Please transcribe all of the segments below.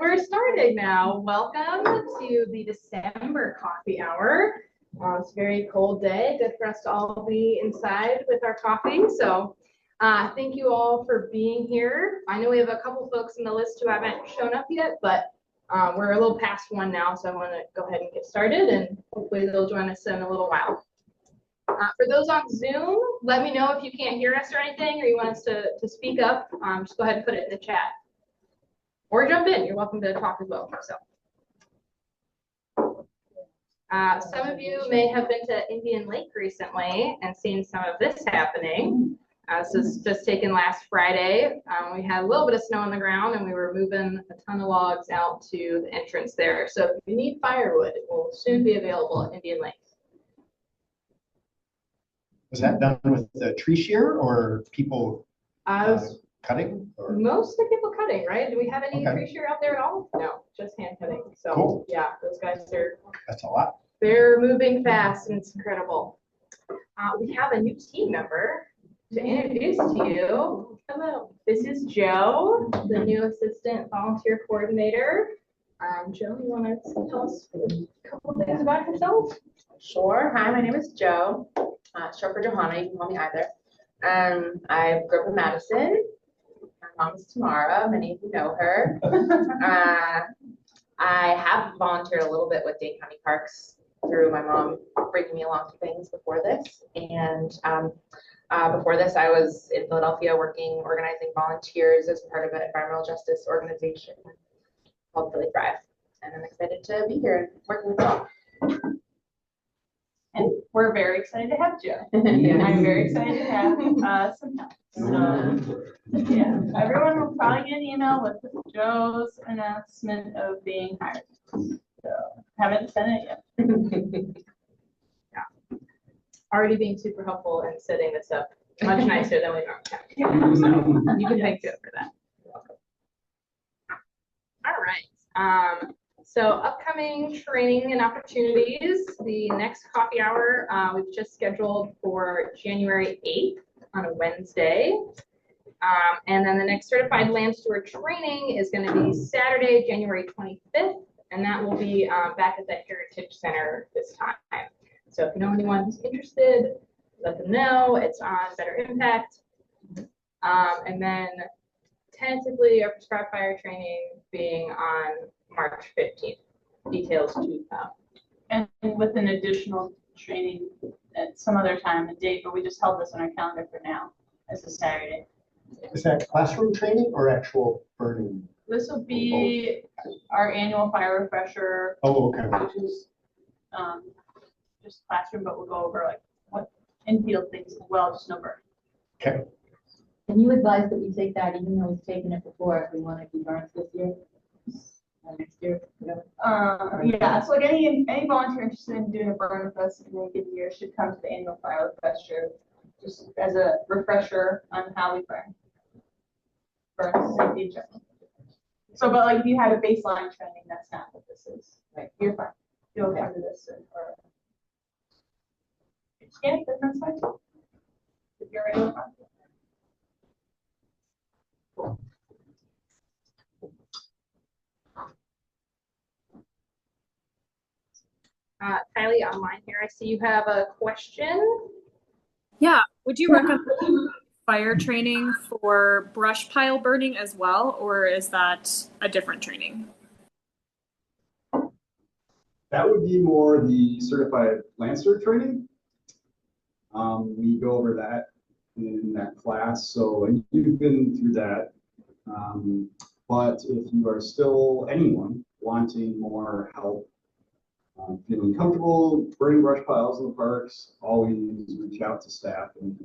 We're starting now. Welcome to the December coffee hour. It's a very cold day. Good for us to all be inside with our coffee. So thank you all for being here. I know we have a couple folks in the list who haven't shown up yet, but we're a little past one now, so I want to go ahead and get started, and hopefully they'll join us in a little while. For those on Zoom, let me know if you can't hear us or anything, or you want us to speak up. Just go ahead and put it in the chat. Or jump in. You're welcome to talk as well. So, some of you may have been to Indian Lake recently and seen some of this happening. This is just taken last Friday. We had a little bit of snow on the ground, and we were moving a ton of logs out to the entrance there. So if you need firewood, it will soon be available at Indian Lake. Was that done with the tree shear or people cutting? Or? Mostly people cutting, right? Do we have any tree shear out there at all? No, just hand cutting. So cool. Yeah, those guys are. That's a lot. They're moving fast, and it's incredible. We have a new team member to introduce to you. Hello, this is Joe, the new assistant volunteer coordinator. Joe, you want to tell us a couple of things about yourself? Sure. Hi, my name is Joe. Short for Johanna. You can call me either. I grew up in Madison. My mom is Tamara. Many of you know her. I have volunteered a little bit with Dane County Parks through my mom bringing me along to things before this. And before this, I was in Philadelphia organizing volunteers as part of an environmental justice organization called Philly Thrive. And I'm excited to be here and working with you all. And we're very excited to have Joe. I'm very excited to have some help. So, yeah, everyone will probably get an email with Joe's announcement of being hired. So, haven't sent it yet. Yeah. Already being super helpful in setting this up. Much nicer than we normally have. So, you can thank Joe for that. All right. So upcoming training and opportunities, the next coffee hour we've just scheduled for January 8th on a Wednesday. And then the next Certified Land Steward training is going to be Saturday, January 25th, and that will be back at the Heritage Center this time. So if you know anyone who's interested, let them know. It's on Better Impact. And then tentatively our prescribed fire training being on March 15th. Details to come. And with an additional training at some other time and date, but we just held this on our calendar for now as a Saturday. Is that classroom training or actual burning? This will be our annual fire refresher. Oh, okay. Which is just classroom, but we'll go over like what in-field things as well, just no burn. Okay. Can you advise that we take that even though we've taken it before if we want to do burns this year? Next year? Yeah, so like any volunteer interested in doing a burn with us in any given year should come to the annual fire refresher just as a refresher on how we burn. Burn safety in general. So, but like if you had a baseline training, that's not what this is. Right, you're fine. You'll come to this or yeah, that's fine. If you're ready to run. Cool. Kylie, online here, I see you have a question. Yeah, would you recommend fire training for brush pile burning as well, or is that a different training? That would be more the Certified Land Steward training. We go over that in that class, so and you've been through that. But if you are still anyone wanting more help, feeling comfortable burning brush piles in the parks, always reach out to staff and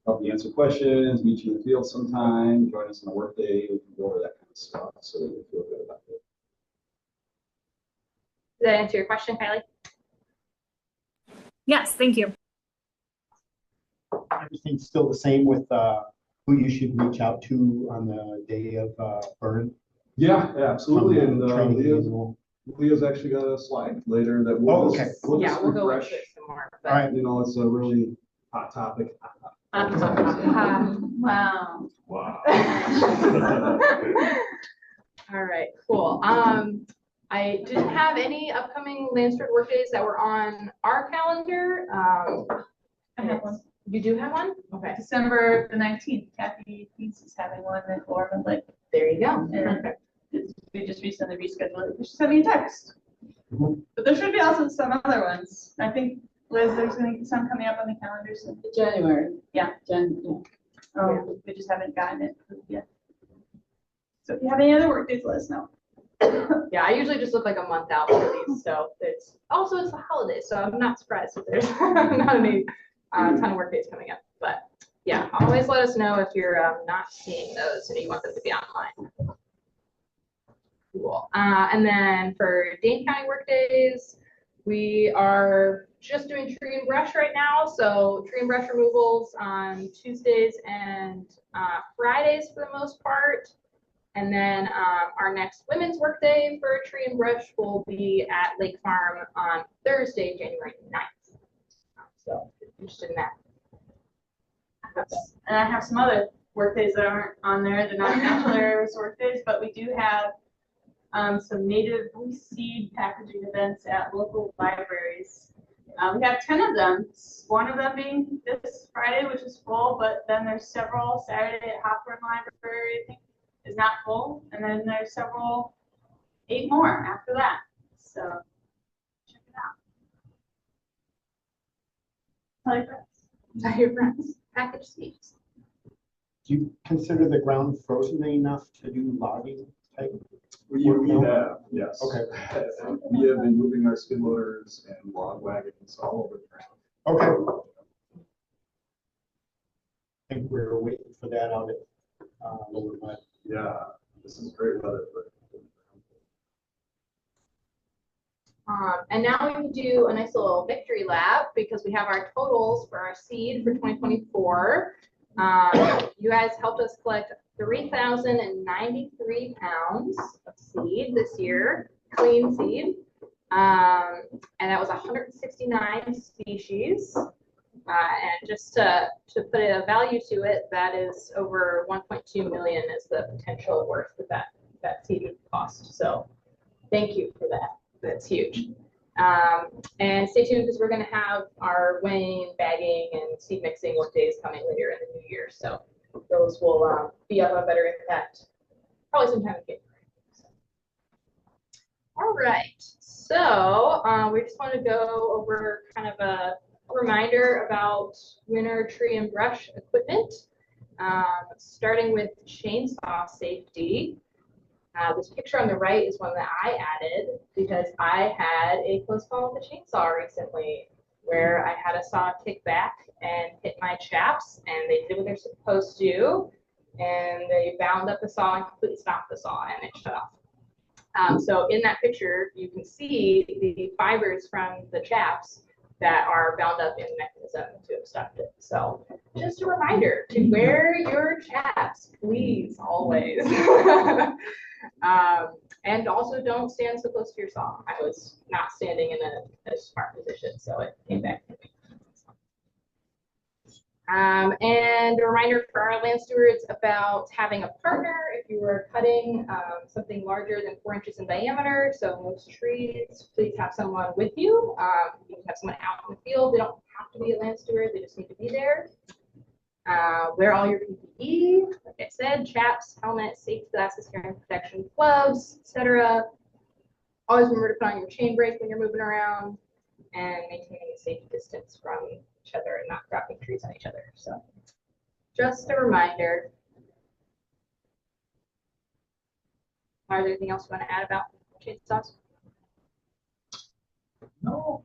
help you answer questions, meet you in the field sometime, join us on a work day, we can go over that kind of stuff so that you feel good about it. Does that answer your question, Kylie? Yes, thank you. Everything's still the same with who you should reach out to on the day of burn? Yeah, absolutely. And Leah's actually got a slide later that we'll we'll go into it some more. But, right. You know, it's a really hot topic. Wow. Wow. All right, cool. I didn't have any upcoming Land Steward workdays that were on our calendar. I have one. You do have one? Okay. December the 19th, Kathy Peace is having one at Ormond Lake. There you go. And we just recently rescheduled it. She sent me a text. But there should be also some other ones. I think, Liz, there's going to be some coming up on the calendar soon. January. Yeah. Yeah. We just haven't gotten it yet. So if you have any other workdays, let us know. Yeah, I usually just look like a month out for these, so it's the holidays, so I'm not surprised if there's not any ton of work days coming up. But yeah, always let us know if you're not seeing those and you want them to be online. Cool. And then for Dane County Workdays, we are just doing tree and brush right now. So tree and brush removals on Tuesdays and Fridays for the most part. And then our next women's workday for tree and brush will be at Lake Farm on Thursday, January 9th. So if you're interested in that. And I have some other workdays that aren't on there. They're not natural areas workdays, but we do have some native seed packaging events at local libraries. We have 10 of them. One of them being this Friday, which is full, but then there's several Saturday at Hopper Library, I think, is not full, and then there's 8 more after that. So check it out. Tell your friends. Tell your friends. Package seeds. Do you consider the ground frozen enough to do logging type? We have, yes. Okay. We have been moving our skid loaders and log wagons all over the ground. Okay. I think we were waiting for that out at Lower Mud. Yeah, this is great weather for it. And now we can do a nice little victory lap because we have our totals for our seed for 2024. You guys helped us collect 3,093 pounds of seed this year, clean seed. And that was 169 species. And just to put a value to it, that is over 1.2 million is the potential worth of that seed would cost. So thank you for that. That's huge. And stay tuned because we're going to have our weighing, bagging, and seed mixing work days coming later in the new year. So those will be of a better impact probably sometime in January. So. All right. So we just want to go over kind of a reminder about winter tree and brush equipment, starting with chainsaw safety. This picture on the right is one that I added because I had a close call with a chainsaw recently where I had a saw kick back and hit my chaps, and they did what they're supposed to, and they bound up the saw and completely stopped the saw, and it shut off. So in that picture, you can see the fibers from the chaps that are bound up in the mechanism to have stopped it. So just a reminder to wear your chaps, please, always. And also don't stand so close to your saw. I was not standing in a smart position, so it came back to me. And a reminder for our land stewards about having a partner if you are cutting something larger than 4 inches in diameter. So most trees, please have someone with you. You can have someone out in the field. They don't have to be a land steward. They just need to be there. Wear all your PPE, like I said, chaps, helmet, safety glasses, hearing protection, gloves, etc. Always remember to put on your chain brake when you're moving around and maintaining a safe distance from each other and not dropping trees on each other. So just a reminder. Is there anything else you want to add about chainsaws? No,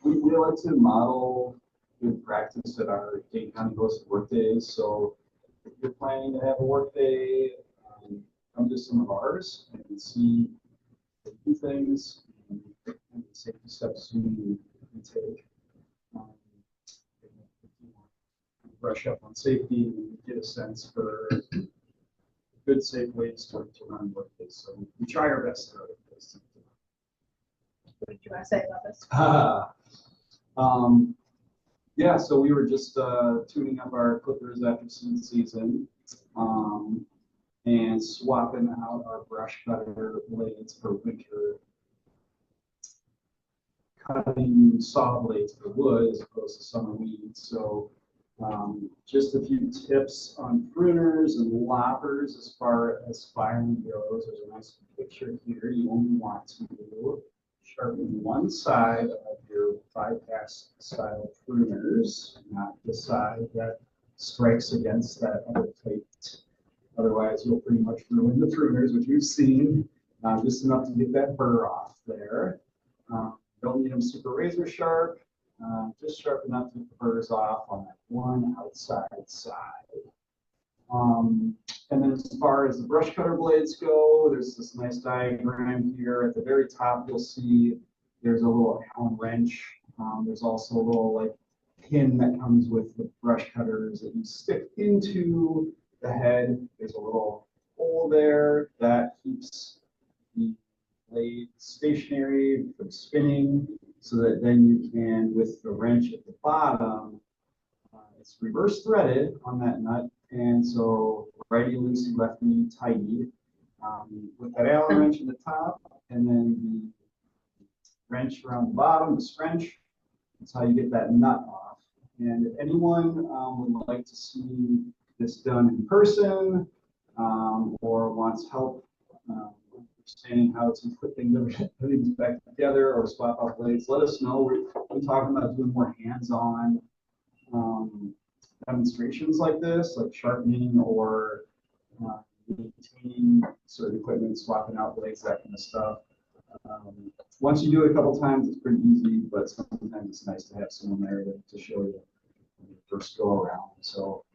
we like to model good practice at our Dane County hosted workdays. So if you're planning to have a workday, come to some of ours and see a few things and the safety steps we take. Brush up on safety and get a sense for good, safe ways to run workdays. So we try our best to run this. What did you want to say about this? Yeah, so we were just tuning up our clippers after seed season. and swapping out our brush cutter blades for winter, cutting saw blades for wood as opposed to summer weeds. So just a few tips on pruners and loppers as far as firing goes. There's a nice picture here. You only want to sharpen one side of your bypass style pruners, not the side that strikes against that other plate. Otherwise, you'll pretty much ruin the pruners, which we've seen, just enough to get that burr off there. Don't need them super razor sharp, just sharp enough to get the burrs off on that one outside side. And then as far as the brush cutter blades go, there's this nice diagram here. At the very top, you'll see there's a little Allen wrench. There's also a little like pin that comes with the brush cutters that you stick into the head. There's a little hole there that keeps the blade stationary from spinning, so that then you can, with the wrench at the bottom, it's reverse threaded on that nut, and so righty loosey, lefty tighty, with that Allen wrench at the top, and then the wrench around the bottom, the wrench. That's how you get that nut off. And if anyone would like to see this done in person, or wants help understanding how to put things back together or swap out blades, let us know. We're talking about doing more hands-on demonstrations like this, like sharpening or maintaining certain equipment, swapping out blades, that kind of stuff. Once you do it a couple times, it's pretty easy, but sometimes it's nice to have someone there to show you when you first go around. So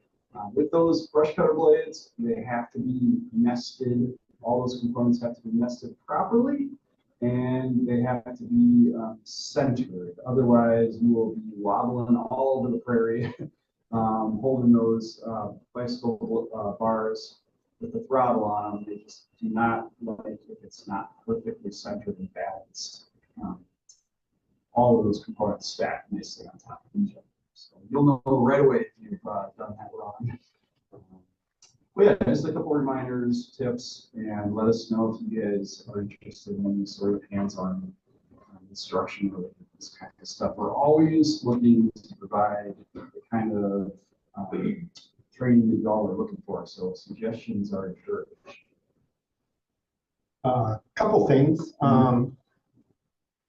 with those brush cutter blades, they have to be nested. All those components have to be nested properly, and they have to be centered. Otherwise, you will be wobbling all over the prairie, holding those bicycle bars with the throttle on them. They just do not like if it's not perfectly centered and balanced. All of those components stack nicely on top of each other. So you'll know right away if you've done that wrong. But yeah, just a couple reminders, tips, and let us know if you guys are interested in any sort of hands-on instruction or this kind of stuff. We're always looking to provide the kind of training that y'all are looking for, so suggestions are encouraged. Couple things.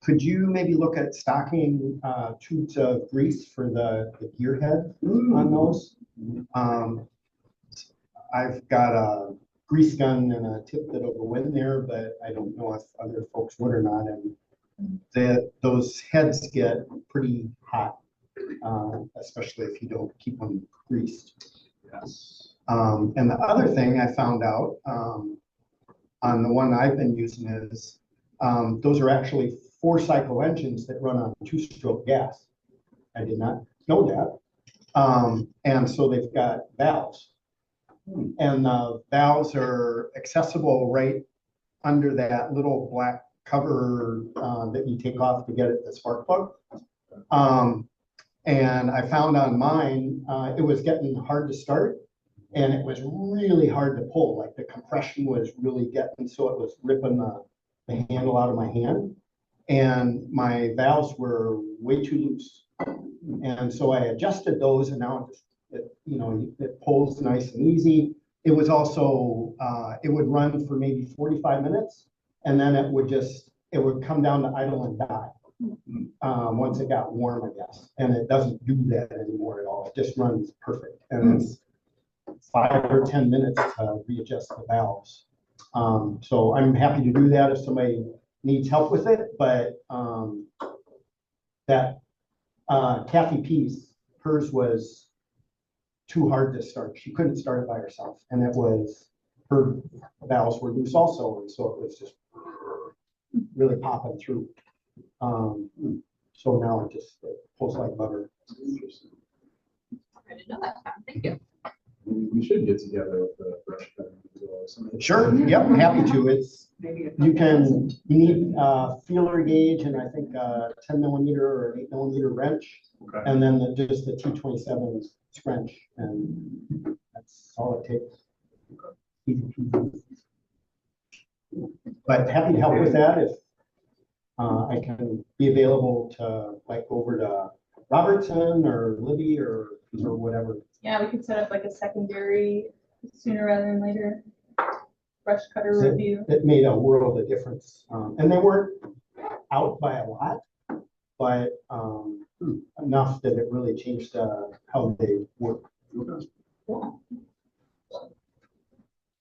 Could you maybe look at stocking tubes of grease for the gear head on those? I've got a grease gun and a tip that'll go in there, but I don't know if other folks would or not. And those heads get pretty hot, especially if you don't keep them greased. Yes. And the other thing I found out on the one I've been using is those are actually 4-cycle engines that run on 2-stroke gas. I did not know that. And so they've got valves. And the valves are accessible right under that little black cover that you take off to get at the spark plug. And I found on mine, it was getting hard to start, and it was really hard to pull. Like the compression was really getting, so it was ripping the handle out of my hand. And my valves were way too loose. And so I adjusted those, and now it pulls nice and easy. It was also, it would run for maybe 45 minutes, and then it would come down to idle and die once it got warm, I guess. And it doesn't do that anymore at all. It just runs perfect. And it's 5 or 10 minutes to readjust the valves. So I'm happy to do that if somebody needs help with it, but that Kathy Pease, hers was too hard to start. She couldn't start it by herself, and her valves were loose also, and so it was just really popping through. So now it pulls like butter. Interesting. I didn't know that. Thank you. We should get together with the brush cutting or something. Sure. Yep. Happy to. You need feeler gauge and I think 10 millimeter or 8 millimeter wrench, Okay. and then just the T27 wrench, and that's all it takes. easy peasy. But happy to help with that if I can be available to like over to Robertson or Libby or whatever. Yeah, we could set up like a secondary sooner rather than later brush cutter It- review. It made a world of difference. And they weren't out by a lot, but enough that it really changed how they work. Cool.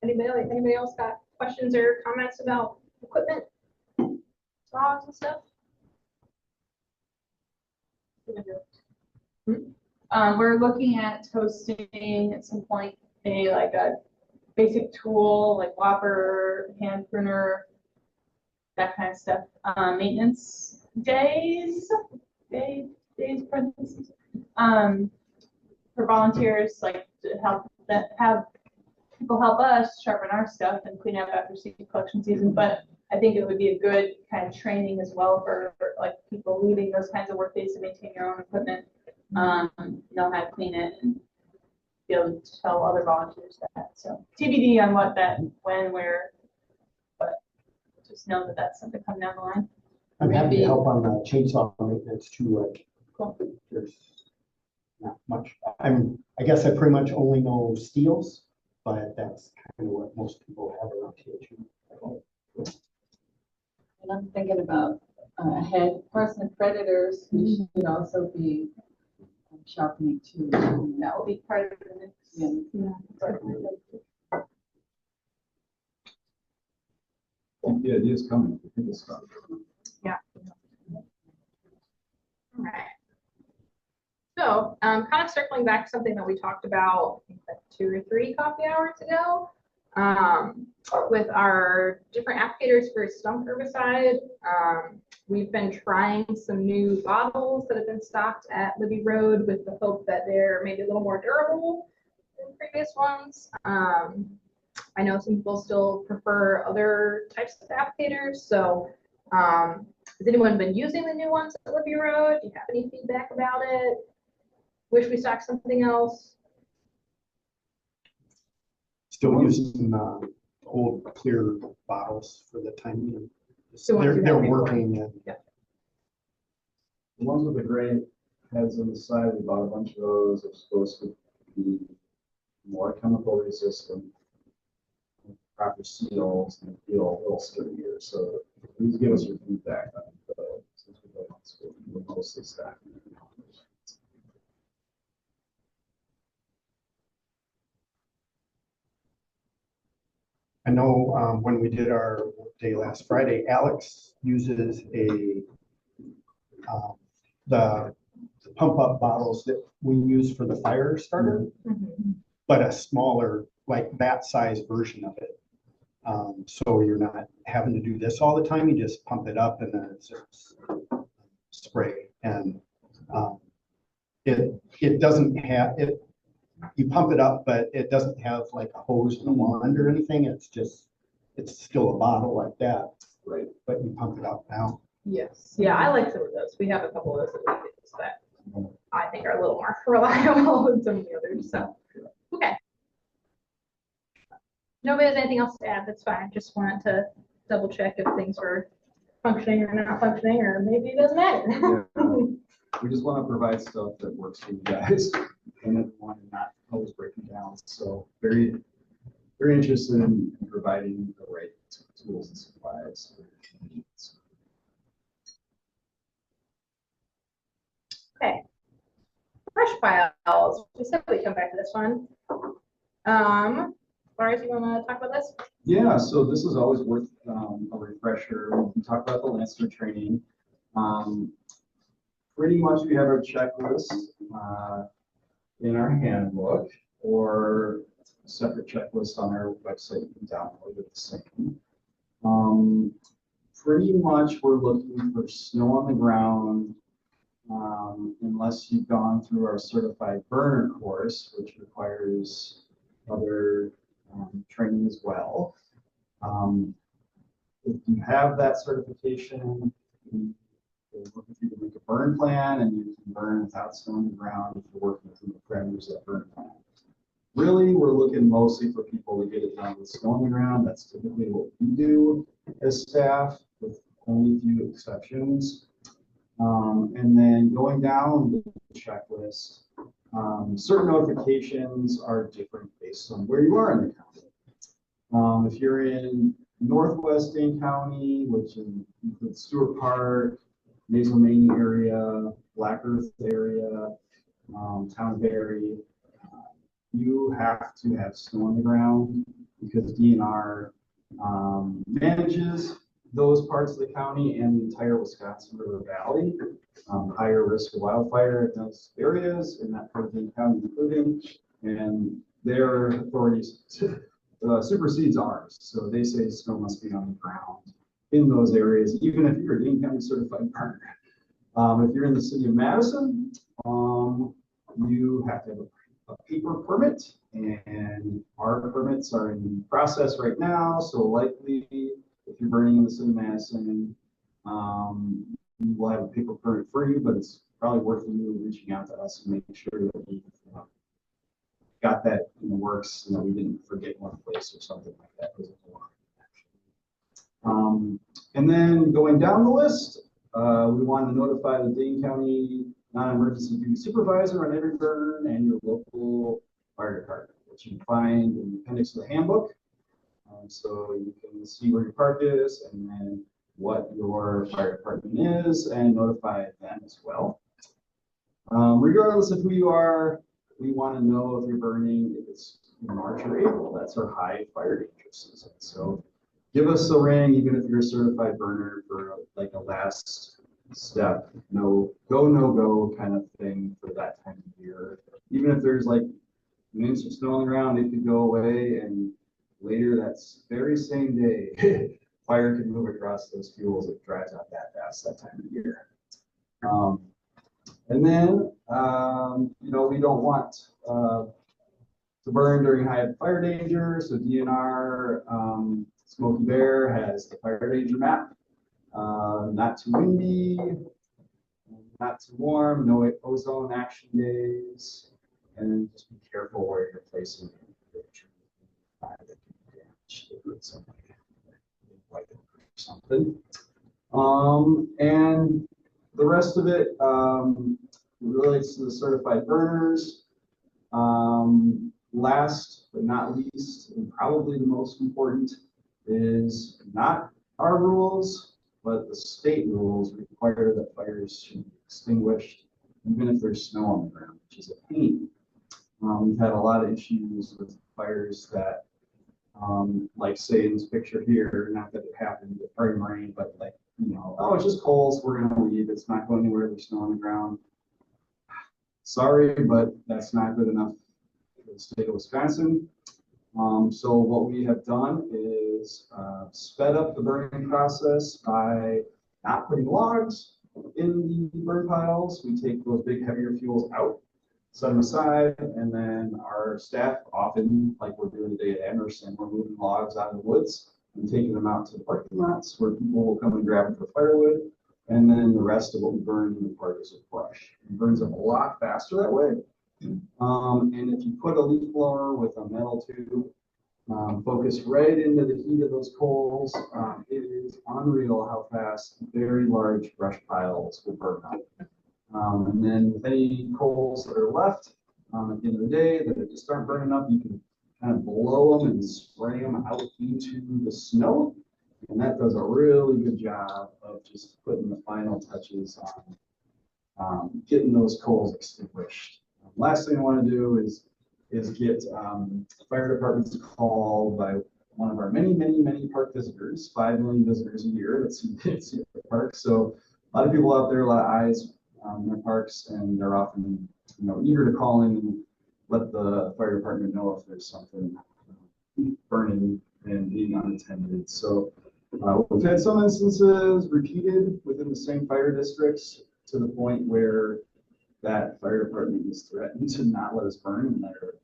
Anybody else got questions or comments about equipment, saws and stuff? We're looking at hosting at some point a basic tool like lopper, hand pruner, that kind of stuff. Maintenance days, parentheses, for volunteers, like to help that have people help us sharpen our stuff and clean up after seed collection season. But I think it would be a good kind of training as well for like people leading those kinds of work days to maintain your own equipment, know how to clean it and be able to tell other volunteers that. So TBD on what that, when, where, but just know that that's something coming down the line. I'm happy Maybe- to help on the chainsaw maintenance too. Like, Cool. there's not much. I guess I pretty much only know steels, but that's kind of what most people have around here too. And I'm thinking about ahead, person predators, we should also be sharpening too. That will be part of the next. Yeah. The idea is coming. I think it's coming. All right. So, kind of circling back to something that we talked about, I think like 2 or 3 coffee hours ago, with our different applicators for Stump herbicide. We've been trying some new bottles that have been stocked at Libby Road with the hope that they're maybe a little more durable than previous ones. I know some people still prefer other types of applicators, so has anyone been using the new ones at Libby Road? Do you have any feedback about it? Wish we stocked something else? Still using old clear bottles for the time being. So what do you They're have before? working and The ones with the gray heads on the side, we bought a bunch of those. Are supposed to be more chemical resistant, proper seals, and feel a little sturdier. So please give us your feedback on the, since we don't want to, we're mostly stacking. I know when we did our day last Friday, Alex uses the pump up bottles that we use for the fire starter, but a smaller, like that size version of it. So you're not having to do this all the time. You just pump it up and then it's spray. And it doesn't have it. You pump it up, but it doesn't have like a hose and a wand or anything. It's still a bottle like that. Right. But you pump it up now. Yes. Yeah, I like some of those. We have a couple of those that we use that I think are a little more reliable than some of the others. So, okay. Nobody has anything else to add. That's fine. Just wanted to double check if things were functioning or not functioning, or maybe it doesn't matter. We just want to provide stuff that works for you guys and then want to not always breaking down. So very, very interested in providing the right tools and supplies. Okay. Brush piles. We said we'd come back to this one. Lars, you want to talk about this? Yeah, so this is always worth a refresher. We can talk about the Lancer training. Pretty much we have our checklist in our handbook or a separate checklist on our website. You can download it the same. Pretty much we're looking for snow on the ground unless you've gone through our certified burner course, which requires other training as well. If you have that certification, we're looking for you to make a burn plan, and you can burn without snow on the ground if you're working within the parameters of that burn plan. Really, we're looking mostly for people to get it done with snow on the ground. That's typically what we do as staff, with only a few exceptions. And then going down the checklist, certain notifications are different based on where you are in the county. If you're in northwest Dane County, which includes Steward Park, Mason area, Black Earth area, Townberry, you have to have snow on the ground because DNR manages those parts of the county and the entire Wisconsin River Valley. Higher risk of wildfire in those areas, in that part of Dane County including, and their authorities supersedes ours. So they say snow must be on the ground in those areas, even if you're a Dane County certified partner. If you're in the city of Madison, you have to have a paper permit, and our permits are in process right now. So likely, if you're burning in the city of Madison, we will have a paper permit for you, but it's probably worth you reaching out to us and making sure that we got that in the works and that we didn't forget one place or something like that. And then going down the list, we want to notify the Dane County non-emergency duty supervisor on every burn and your local fire department, which you can find in the appendix of the handbook. So you can see where your park is and then what your fire department is and notify them as well. Regardless of who you are, we want to know if you're burning, if it's in March or April. That's our high fire danger season. So give us a ring, even if you're a certified burner, for like a last step, no go kind of thing for that time of year. Even if there's like minutes of snow on the ground, it could go away, and later that's very same day, fire can move across those fuels. It dries out that fast that time of year. And then, we don't want to burn during high fire danger. So DNR, Smoky Bear has the fire danger map. Not too windy, not too warm, no ozone action days, and just be careful where you're placing something. And the rest of it relates to the certified burners. Last but not least, and probably the most important, is not our rules, but the state rules require that fires should be extinguished even if there's snow on the ground, which is a pain. We've had a lot of issues with fires that, like say in this picture here, not that it happened during rain, but like, oh, it's just coals, we're gonna leave, it's not going anywhere, there's snow on the ground. Sorry, but that's not good enough for the state of Wisconsin. So what we have done is sped up the burning process by not putting logs in the burn piles. We take those big heavier fuels out, set them aside, and then our staff, often like we're doing today at Emerson, we're moving logs out of the woods and taking them out to the parking lots where people will come and grab them for firewood. And then the rest of what we burn in the park is with brush. It burns up a lot faster that way. And if you put a leaf blower with a metal tube, focus right into the heat of those coals, it is unreal how fast very large brush piles will burn up. And then with any coals that are left at the end of the day that just aren't burning up, you can kind of blow them and spray them out into the snow. And that does a really good job of just putting the final touches on getting those coals extinguished. Last thing I want to do is get fire departments called by one of our many park visitors, 5 million visitors a year that see the park. So a lot of people out there, a lot of eyes in their parks, and they're often eager to call in and let the fire department know if there's something burning and being unattended. So we've had some instances repeated within the same fire districts to the point where that fire department is threatened to not let us burn in their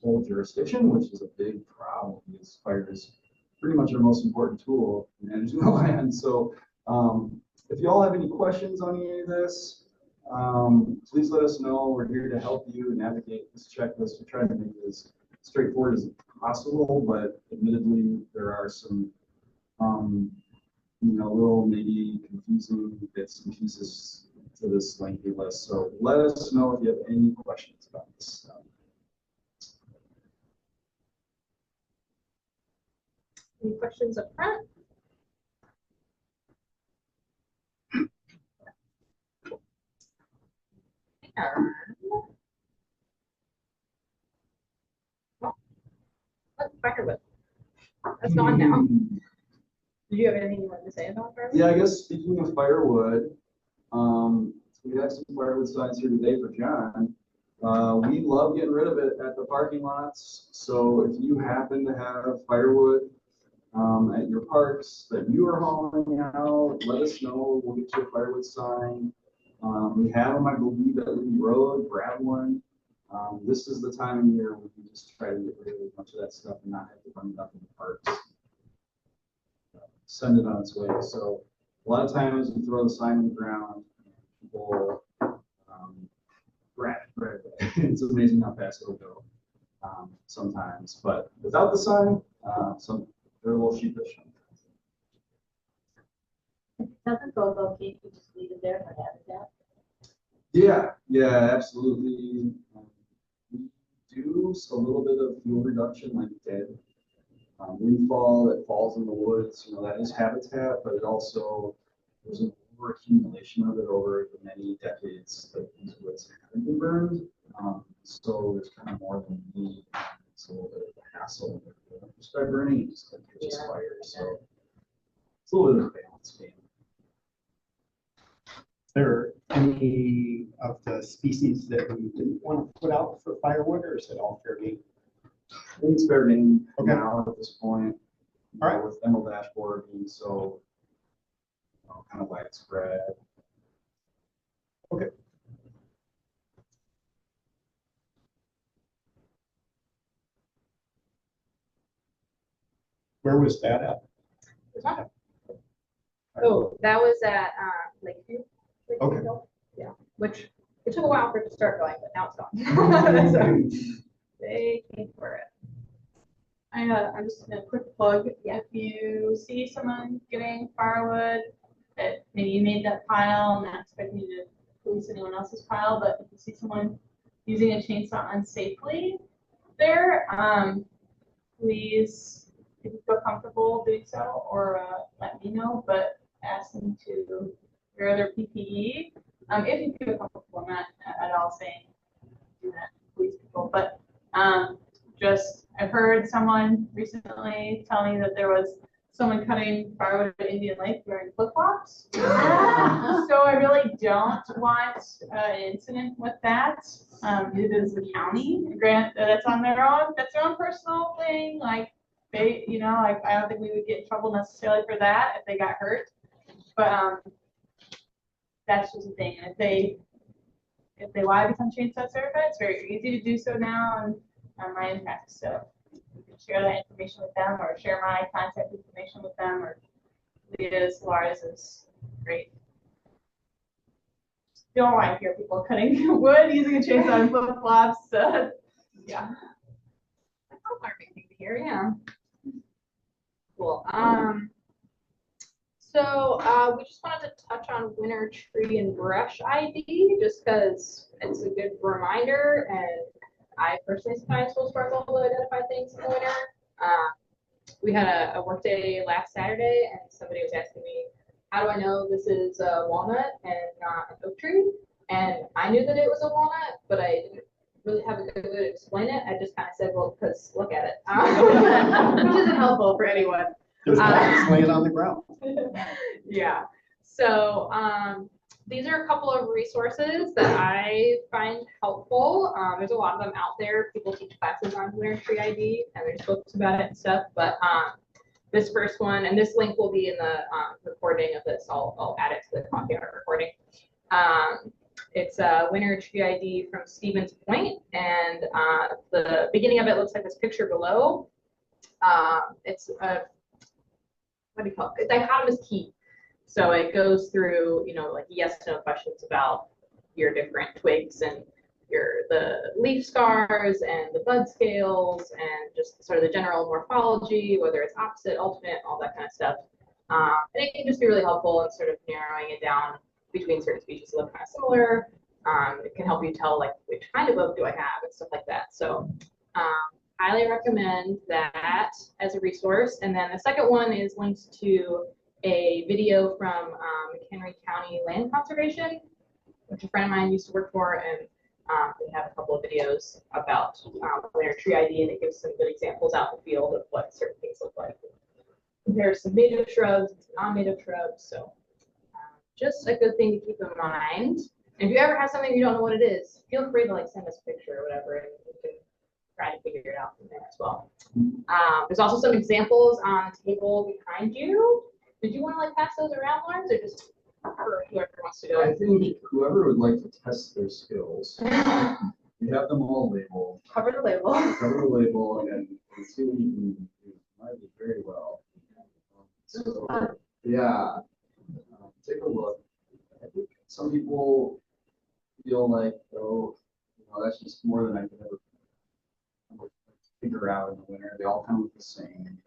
whole jurisdiction, which is a big problem because fire is pretty much our most important tool in managing the land. So if you all have any questions on any of this, please let us know. We're here to help you navigate this checklist. We try to make it as straightforward as possible, but admittedly, there are some, little maybe confusing bits and pieces to this lengthy list. So let us know if you have any questions about this stuff. Any questions up front? Firewood. That's gone now. Did you have anything you wanted to say about firewood? Yeah, I guess speaking of firewood, we have some firewood signs here today for John. We love getting rid of it at the parking lots. So if you happen to have firewood at your parks that you are hauling out, let us know. We'll get you a firewood sign. We have them, I believe, at Lee Road. Grab one. This is the time of year when we just try to get rid of as much of that stuff and not have to burn it up in the parks. Send it on its way. So a lot of times we throw the sign on the ground, and people grab it. It's amazing how fast it'll go sometimes. But without the sign, they're a little sheepish. If it doesn't go though, can't you just leave it there for habitat? Yeah, absolutely. We do a little bit of fuel reduction, like dead windfall that falls in the woods. That is habitat, but it also there's an overaccumulation of it over the many decades that these woods haven't been burned. So there's kind of more than we need. It's a little bit of a hassle. Just by burning, it just catches fire. So it's a little bit of a balance game. There any of the species that we didn't want to put out for firewood, or is it all fair game? I think it's fair game Okay. now at this point. All right. With emerald ash borer being so kind of widespread. Okay. Where was that at? Oh, that was at Lakeview. Okay. Yeah, which it took a while for it to start going, but now it's gone. So they came for it. I'm just gonna quick plug. If you see someone getting firewood, that maybe you made that pile, and not expecting you to police anyone else's pile, but if you see someone using a chainsaw unsafely there, please, if you feel comfortable doing so, or let me know, but ask them to wear their PPE. If you feel comfortable, I'm not at all saying do that to police people, but I've heard someone recently tell me that there was someone cutting firewood at Indian Lake wearing flip-flops. So I really don't want an incident with that. It is the county. Grant that's on that's their own personal thing. Like I don't think we would get in trouble necessarily for that if they got hurt. But that's just a thing. And if they want to become chainsaw certified, it's very easy to do so now on my impact. So you can share that information with them, or share my contact information with them, or Leah's. Lars is great. Don't want to hear people cutting wood using a chainsaw and flip flops. Yeah. That's a learning thing to hear. Yeah. Cool. So we just wanted to touch on winter tree and brush ID, just because it's a good reminder, and I personally sometimes will struggle to identify things in the winter. We had a work day last Saturday, and somebody was asking me, how do I know this is a walnut and not an oak tree? And I knew that it was a walnut, but I didn't really have a good way to explain it. I just kind of said, well, because look at it, which isn't helpful for anyone. There's wax laying on the ground. Yeah. So these are a couple of resources that I find helpful. There's a lot of them out there. People teach classes on winter tree ID, and there's books about it and stuff. But this first one, and this link will be in the recording of this. I'll add it to the coffee hour recording. It's a winter tree ID from Stevens Point, and the beginning of it looks like this picture below. It's a what do you call it? A dichotomous key. So it goes through, like yes/no questions about your different twigs and the leaf scars and the bud scales and just sort of the general morphology, whether it's opposite, alternate, all that kind of stuff. And it can just be really helpful in sort of narrowing it down between certain species that look kind of similar. It can help you tell like which kind of oak do I have and stuff like that. So highly recommend that as a resource. And then the second one is linked to a video from Dane County Land Conservation, which a friend of mine used to work for, and they have a couple of videos about their tree ID, and it gives some good examples out in the field of what certain things look like. Compares some native shrubs to non-native shrubs, so just a good thing to keep in mind. And if you ever have something you don't know what it is, feel free to like send us a picture or whatever, and we can try to figure it out from there as well. There's also some examples on the table behind you. Did you want to like pass those around, Lawrence, or just for whoever wants to go? I think whoever would like to test their skills, we have them all labeled. Cover the label. Cover the label and see what you can do. Might be very well. So, yeah, take a look. I think some people feel like, oh, you know, that's just more than I can ever figure out in the winter. They all kind of look the same.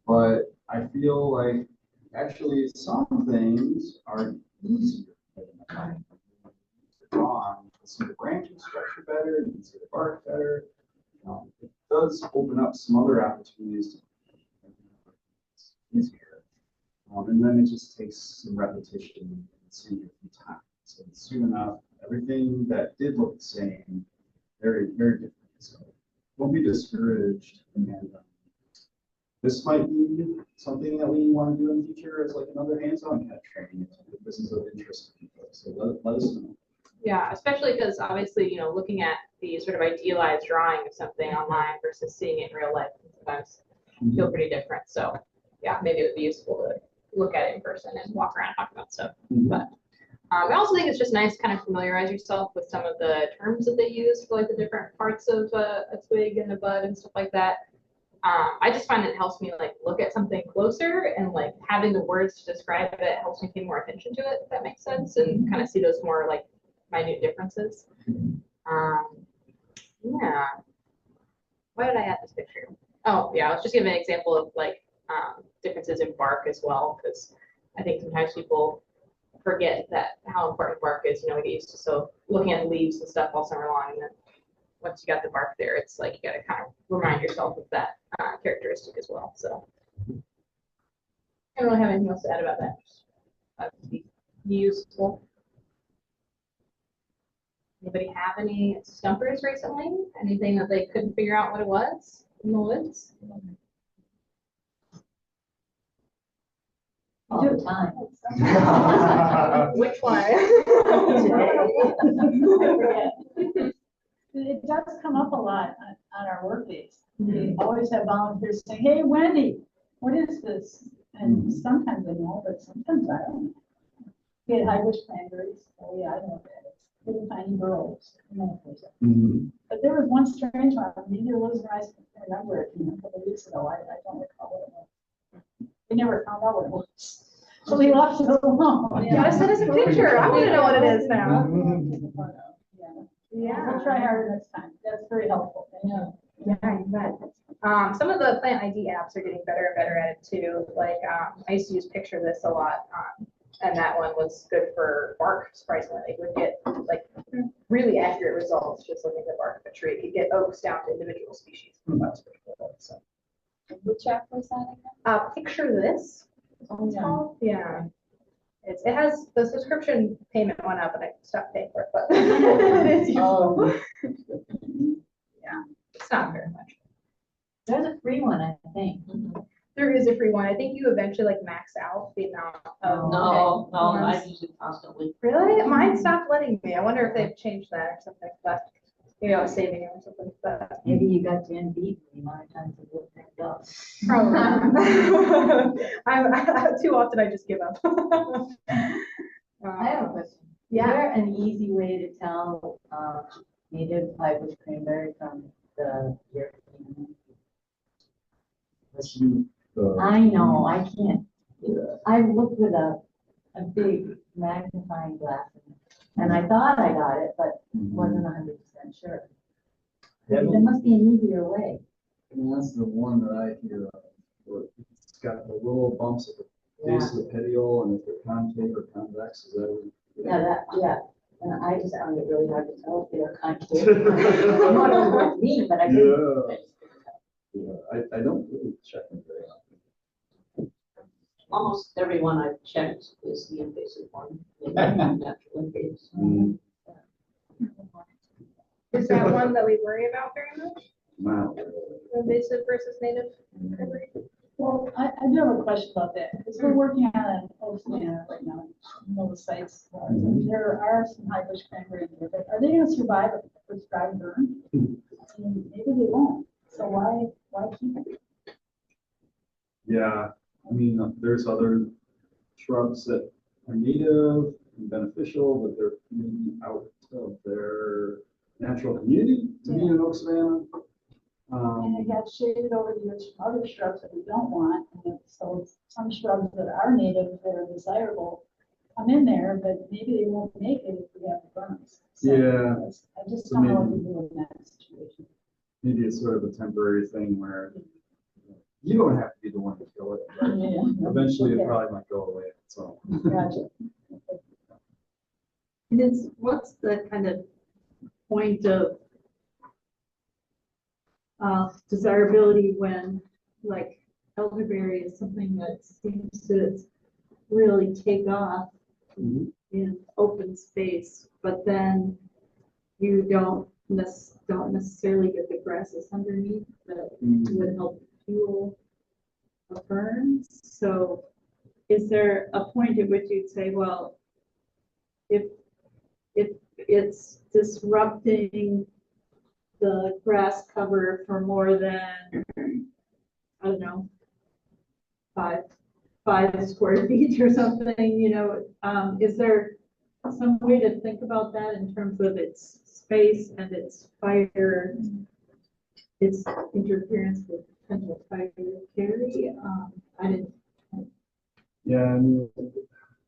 But I feel like actually some things are easier than the time. You can see the branching structure better, you can see the bark better. It does open up some other opportunities to make it easier. And then it just takes some repetition and seeing it a few times. So soon enough, everything that did look the same, very, very different. So don't be discouraged. And this might be something that we want to do in the future as like another hands-on kind of training if this is of interest to people. So let us know. Yeah, especially because obviously, you know, looking at the sort of idealized drawing of something online versus seeing it in real life can sometimes feel pretty different. So yeah, maybe it would be useful to look at it in person and walk around and talk about stuff. But I also think it's just nice to kind of familiarize yourself with some of the terms that they use for like the different parts of a twig and a bud and stuff like that. I just find it helps me like look at something closer, and like having the words to describe it helps me pay more attention to it, if that makes sense, and kind of see those more like minute differences. Yeah. Why did I add this picture? Oh, yeah, I was just giving an example of like differences in bark as well, because I think sometimes people forget that how important bark is. You know, we get used to so looking at the leaves and stuff all summer long, and then once you got the bark there, it's like you got to kind of remind yourself of that characteristic as well. So I don't really have anything else to add about that. That would be useful. Anybody have any stumpers recently? Anything that they couldn't figure out what it was in the woods? All the time. Which one? It does come up a lot on our work days. We always have volunteers saying, "Hey, Wendy, what is this?" And sometimes I know, but sometimes I don't know. We had high bush cranberries. Oh yeah, I know what that is. Little tiny burrows. But there was one strange one. Neither Liz or I remember it a couple of weeks ago. I don't recall what it was. We never found out what it was. So we left it alone. You gotta send us a picture. I want to know what it is now. Yeah, we'll try harder next time. That's very helpful. Yeah. Yeah, you bet. Some of the plant ID apps are getting better and better at it too. Like I used to use Picture This a lot, and that one was good for bark. Surprisingly, it would get like really accurate results just looking at the bark of a tree. It could get oaks down to individual species. That was pretty cool. So, Which app was that again? Picture This. It's called. Yeah. It has the subscription payment went up and I stopped paying for it, but it is useful. Yeah, it's not very much. There's a free one, I think. There is a free one. I think you eventually like max out the amount of No, I ones. use it constantly. Really? Mine stopped letting me. I wonder if they've changed that or something, but maybe I was saving it or something, but Maybe you got to NB the amount of times it looked picked up. probably. Too often I just give up. I have a question. Yeah. Is there an easy way to tell native high bush cranberry from the European? I know, I can't. I looked with a big magnifying glass And I thought I got it, but Mhm. wasn't 100% sure. Yeah, There must be an easier way. and that's the one that I hear of, where it's got the little bumps at the base of the petiole, and if they're concave or convex, is that? Yeah. And I just found it really hard to tell if they were concave. I know it doesn't work me, but I couldn't. Yeah, I don't really check them very often. Almost everyone I've checked is the invasive one. Natural invasive. Mm, Is that one that we worry about very much? Wow. Invasive versus native recovery? Well, I do have a question about that, because we're working on an oak banner right now, the sites. There are some high bush cranberry in there, but are they gonna survive a first dry burn? I mean, maybe they won't, so why keep it? Yeah, I mean, there's other shrubs that are native and beneficial, but they're maybe out of their natural community to be in an oak savanna. And it got shaded over the years from other shrubs that we don't want, and so some shrubs that are native, that are desirable, come in there, but maybe they won't make it if we have burns. So Yeah. I just So don't know what to maybe- do in that situation. Maybe it's sort of a temporary thing where you don't have to be the one to kill it, but eventually it Okay. probably might go away, so. Gotcha. And what's the kind of point of desirability when, like, elderberry is something that seems to really take off Mhm. in open space, but then you don't necessarily get the grasses underneath that would help fuel the burns. So is there a point at which you'd say, well, if it's disrupting the grass cover for more than, I don't know, five square feet or something, is there some way to think about that in terms of its space and its fire, its interference with potential fire carry? I didn't. Yeah, I mean,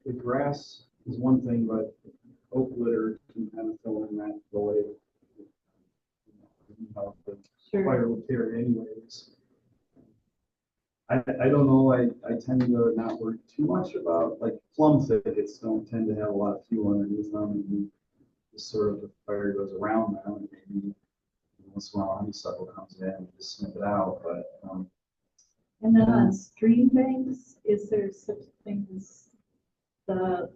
the grass is one thing, but oak litter can kind of fill in that void. The Sure. fire will carry anyways. I don't know, I tend to not worry too much about, like, plum thickets don't tend to have a lot of fuel underneath them, and just sort of the fire goes around them, and maybe once in a while honeysuckle comes in and just sniff it out, but, And then on stream banks, is there such a thing as the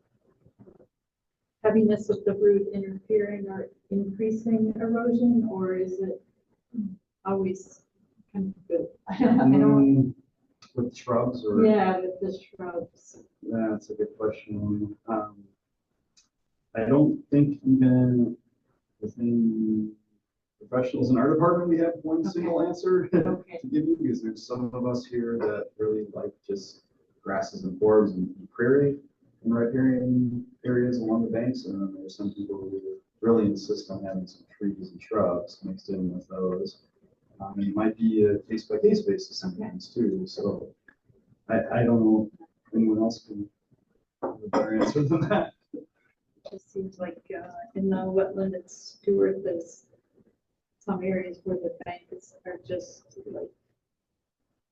heaviness of the root interfering or increasing erosion, or is it always kind of good? I don't. With shrubs or? Yeah, with the shrubs. Yeah, that's a good question. I don't think even within professionals in our department, we have one single answer to give you, because there's some of us here that really like just grasses and forbs and prairie and riparian areas along the banks, and then there's some people who really insist on having some trees and shrubs mixed in with those. It might be a case-by-case basis sometimes too, so I don't know if anyone else can have a better answer than that. It just seems like in the wetland at Steward, there's some areas where the banks are just like,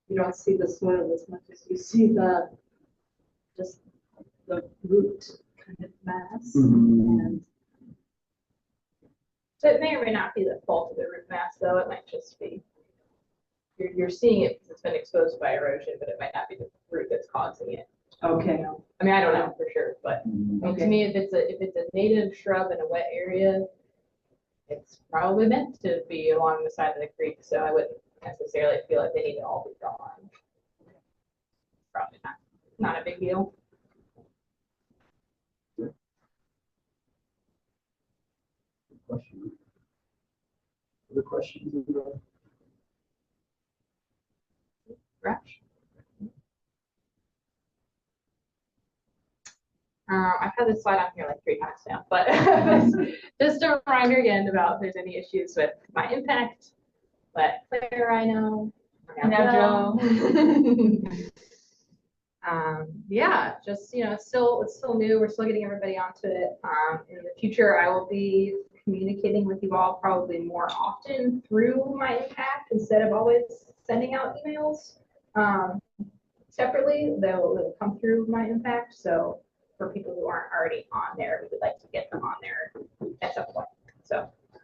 you don't see the soil as much as you see the root kind of mass. And So it may or may not be the fault of the root mass, though. It might just be you're seeing it because it's been exposed by erosion, but it might not be the root that's causing it. Okay. I mean, I don't know for sure, but I mean, to me, if it's a native shrub in a wet area, it's probably meant to be along the side of the creek. So I wouldn't necessarily feel like they need to all be gone. Probably not a big deal. Good question. Other questions? Rush. I've had this slide on here like 3 times now, but just a reminder again about if there's any issues with my impact, let Claire I know. Now Joe. Yeah, just, it's still new. We're still getting everybody onto it. In the future, I will be communicating with you all probably more often through my impact instead of always sending out emails separately. They'll come through my impact. So for people who aren't already on there, we would like to get them on there at some point.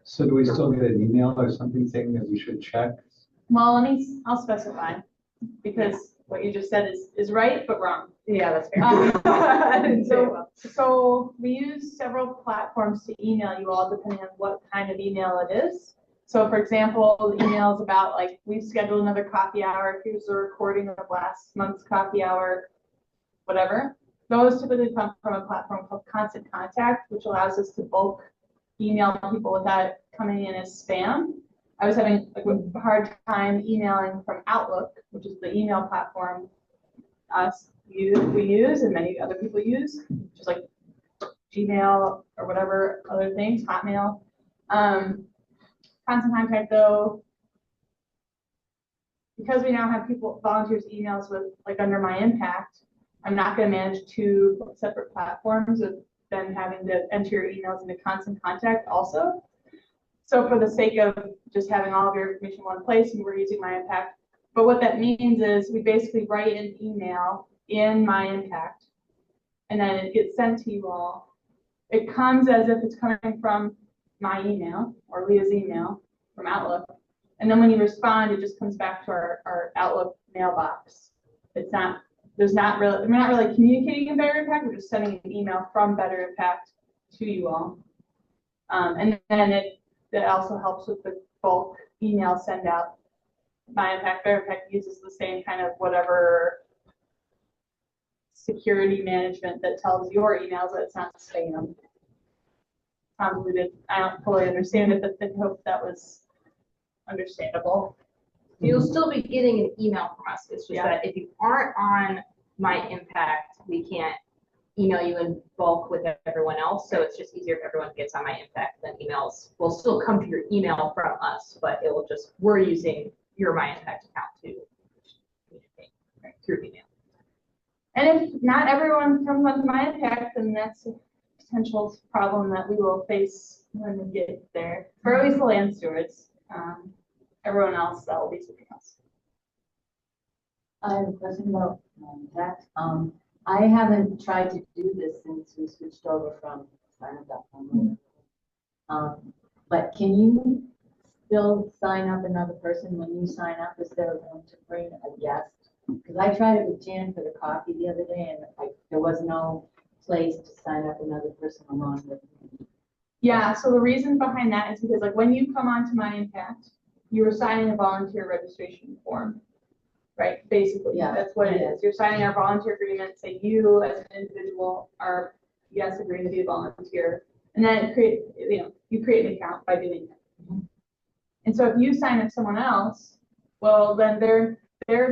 So do we still get an email or something saying that we should check? Well, I'll specify, because what you just said is right, but wrong. Yeah, that's fair. So we use several platforms to email you all depending on what kind of email it is. So for example, the emails about like, we've scheduled another coffee hour, here's the recording of last month's coffee hour, whatever. Those typically come from a platform called Constant Contact, which allows us to bulk email people without it coming in as spam. I was having a hard time emailing from Outlook, which is the email platform we use and many other people use, just like Gmail or whatever other things, Hotmail. Constant Contact though, because we now have volunteers emails with like under my impact, I'm not going to manage 2 separate platforms of then having to enter your emails into Constant Contact also. So for the sake of just having all of your information in one place, and we're using my impact. But what that means is we basically write an email in my impact, and then it gets sent to you all. It comes as if it's coming from my email or Leah's email from Outlook. And then when you respond, it just comes back to our Outlook mailbox. It's not, we're not really communicating in Better Impact, we're just sending an email from Better Impact to you all. And then that also helps with the bulk email send out. My impact, Better Impact uses the same kind of whatever security management that tells your emails that it's not spam. Convoluted. I don't fully understand it, but I hope that was understandable. You'll still be getting an email from us. It's just that if you aren't on my impact, we can't email you in bulk with everyone else. So it's just easier if everyone gets on my impact. Then emails will still come to your email from us, but it will just, we're using your my impact account to communicate through email. And if not everyone comes onto my impact, then that's a potential problem that we will face when we get there. For at least the land stewards. Everyone else, that will be something else. I have a question about that. I haven't tried to do this since we switched over from signup.com. But can you still sign up another person when you sign up instead of going to bring a guest? Because I tried it with Jan for the coffee the other day, and there was no place to sign up another person along with me. Yeah, so the reason behind that is because like when you come onto my impact, you are signing a volunteer registration form, right? Basically, yeah, that's what it is. You're signing our volunteer agreement, say you as an individual are yes agreeing to be a volunteer, and then you create an account by doing that. Mm-hmm. And so if you sign up someone else, well then they're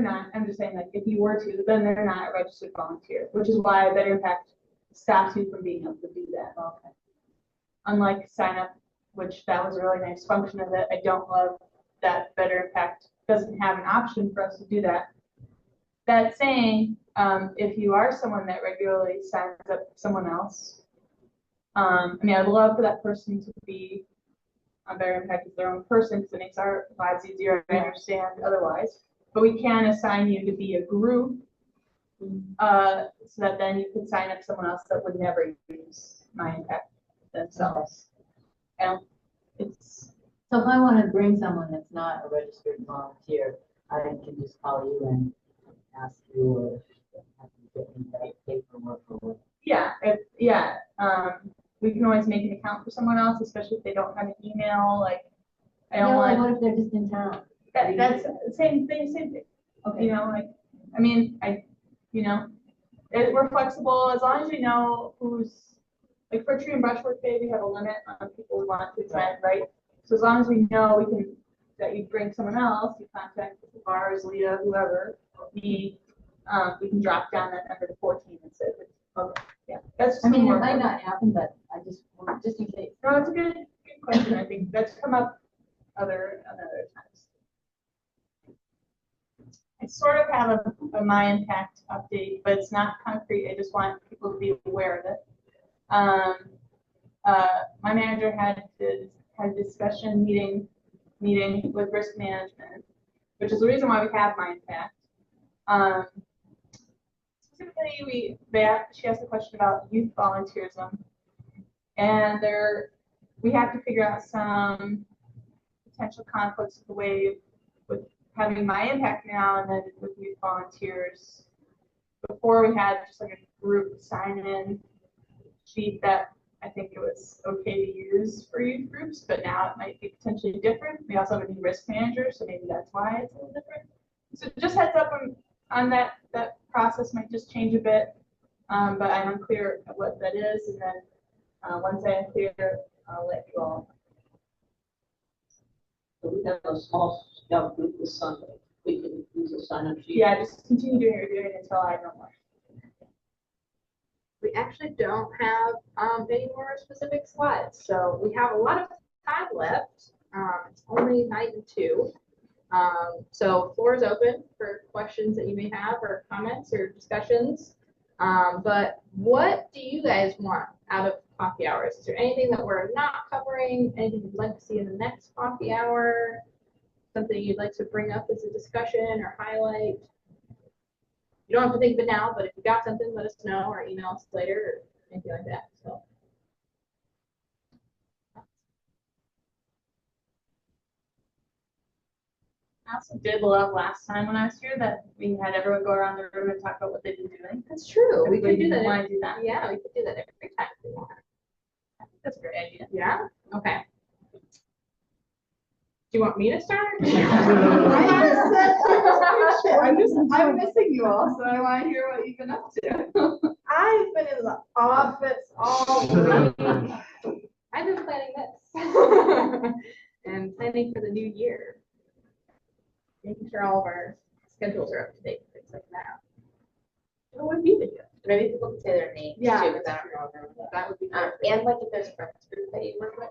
not. I'm just saying like if you were to, then they're not a registered volunteer, which is why Better Impact stops you from being able to do that. Okay. Unlike sign up, which that was a really nice function of it. I don't love that Better Impact doesn't have an option for us to do that. That saying, if you are someone that regularly signs up someone else, I mean, I'd love for that person to be on Better Impact as their own person because it makes our lives easier. I understand otherwise, but we can assign you to be a group, so that then you could sign up someone else that would never use my impact themselves. And it's. So if I want to bring someone that's not a registered volunteer, I can just call you and ask you or have you get me that paperwork or what? Yeah, we can always make an account for someone else, especially if they don't have an email. Like, I don't want. What if they're just in town? That's the same thing. Okay. You know, like, I mean, we're flexible as long as we know who's. Like for Tree and Brush Workday, we have a limit on people we want to attend, right? So as long as we know that you bring someone else, you contact ours, Leah, whoever, we can drop down that number to 14 and say, okay, yeah, that's. I mean, it might not happen, but I just in case. No, it's a good question. I think that's come up other times. I sort of have a my impact update, but it's not concrete. I just want people to be aware of it. My manager had a discussion meeting with risk management, which is the reason why we have my impact. Specifically, she asked a question about youth volunteerism, and we have to figure out some potential conflicts with having my impact now and then with youth volunteers. Before we had just like a group sign-in sheet that I think it was okay to use for youth groups, but now it might be potentially different. We also have a new risk manager, so maybe that's why it's a little different. So just heads up on that process might just change a bit, but I'm unclear of what that is, and then once I am clear, I'll let you all. So we have a small scout group this Sunday. We can use a sign-up sheet. Yeah, just continue doing what you're doing until I know more. We actually don't have any more specific slides, so we have a lot of time left. It's only 9:02. So floor is open for questions that you may have or comments or discussions. But what do you guys want out of coffee hours? Is there anything that we're not covering? Anything you'd like to see in the next coffee hour? Something you'd like to bring up as a discussion or highlight? You don't have to think of it now, but if you got something, let us know or email us later or anything like that. So. I also did love last time when I was here that we had everyone go around the room and talk about what they've been doing. That's true. We could do that. Want to do that? Yeah, we could do that every time if we want. I think that's a great idea. Yeah? Okay. Do you want me to start? I'm missing you all, so I want to hear what you've been up to. I've been in the office all week. I've been planning this and planning for the new year. Making sure all of our schedules are up to date, things like that. What have you been doing? Maybe people can say their names too, Yeah, because I don't know them. That would be perfect. And like if there's a friends group that you work with.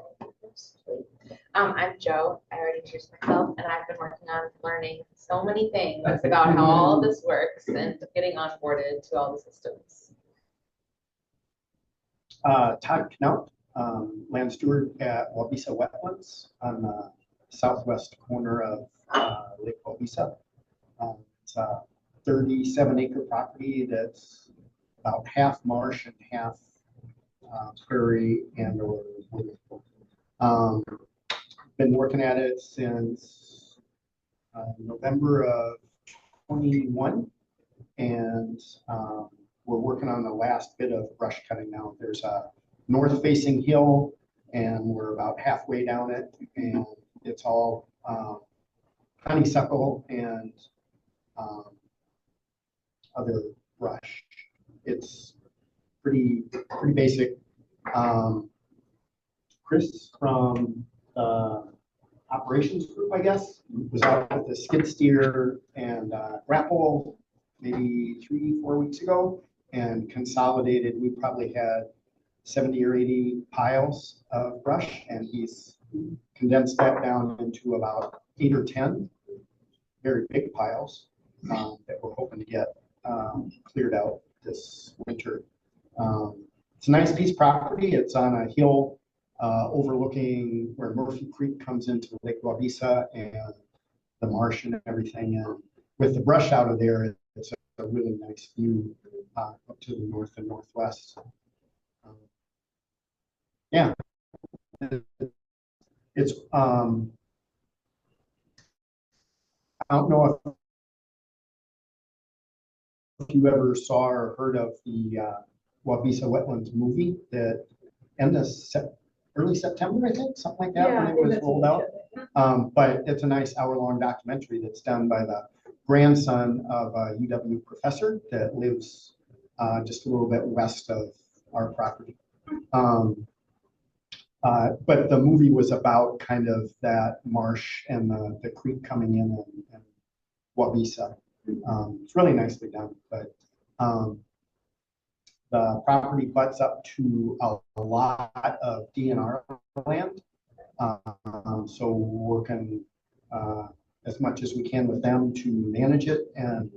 I'm Joe. I already introduced myself, and I've been working on learning so many things about how all this works and getting onboarded to all the systems. Todd Knaut, Land Steward at Wabisa Wetlands on the southwest corner of Lake Wabisa. It's a 37-acre property that's about half marsh and half prairie and or wood. Been working at it since November of 21, and we're working on the last bit of brush cutting now. There's a north-facing hill, and we're about halfway down it, and it's all honeysuckle and other brush. It's pretty basic. Chris from the operations group, I guess, was out with the skid steer and grapple maybe 3-4 weeks ago and consolidated. We probably had 70 or 80 piles of brush, and he's condensed that down into about 8 or 10 very big piles that we're hoping to get cleared out this winter. It's a nice piece of property. It's on a hill overlooking where Murphy Creek comes into Lake Wabisa and the marsh and everything. And with the brush out of there, it's a really nice view up to the north and northwest. Yeah, it's I don't know if you ever saw or heard of the Wabisa Wetlands movie that ended early September, I think, something like that, when it was rolled out. But it's a nice hour-long documentary that's done by the grandson of a UW professor that lives just a little bit west of our property. But the movie was about kind of that marsh and the creek coming in and Wabisa. It's really nicely done, but the property butts up to a lot of DNR land. So we're working as much as we can with them to manage it, and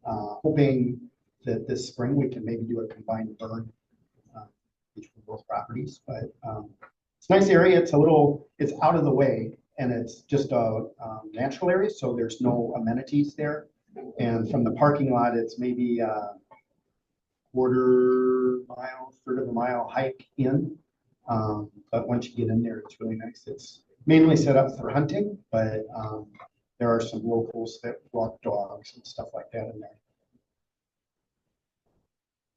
hoping that this spring we can maybe do a combined burn each for both properties. But it's a nice area. It's out of the way, and it's just a natural area, so there's no amenities there. And from the parking lot, it's maybe a quarter mile, third of a mile hike in. But once you get in there, it's really nice. It's mainly set up for hunting, but there are some locals that walk dogs and stuff like that in there.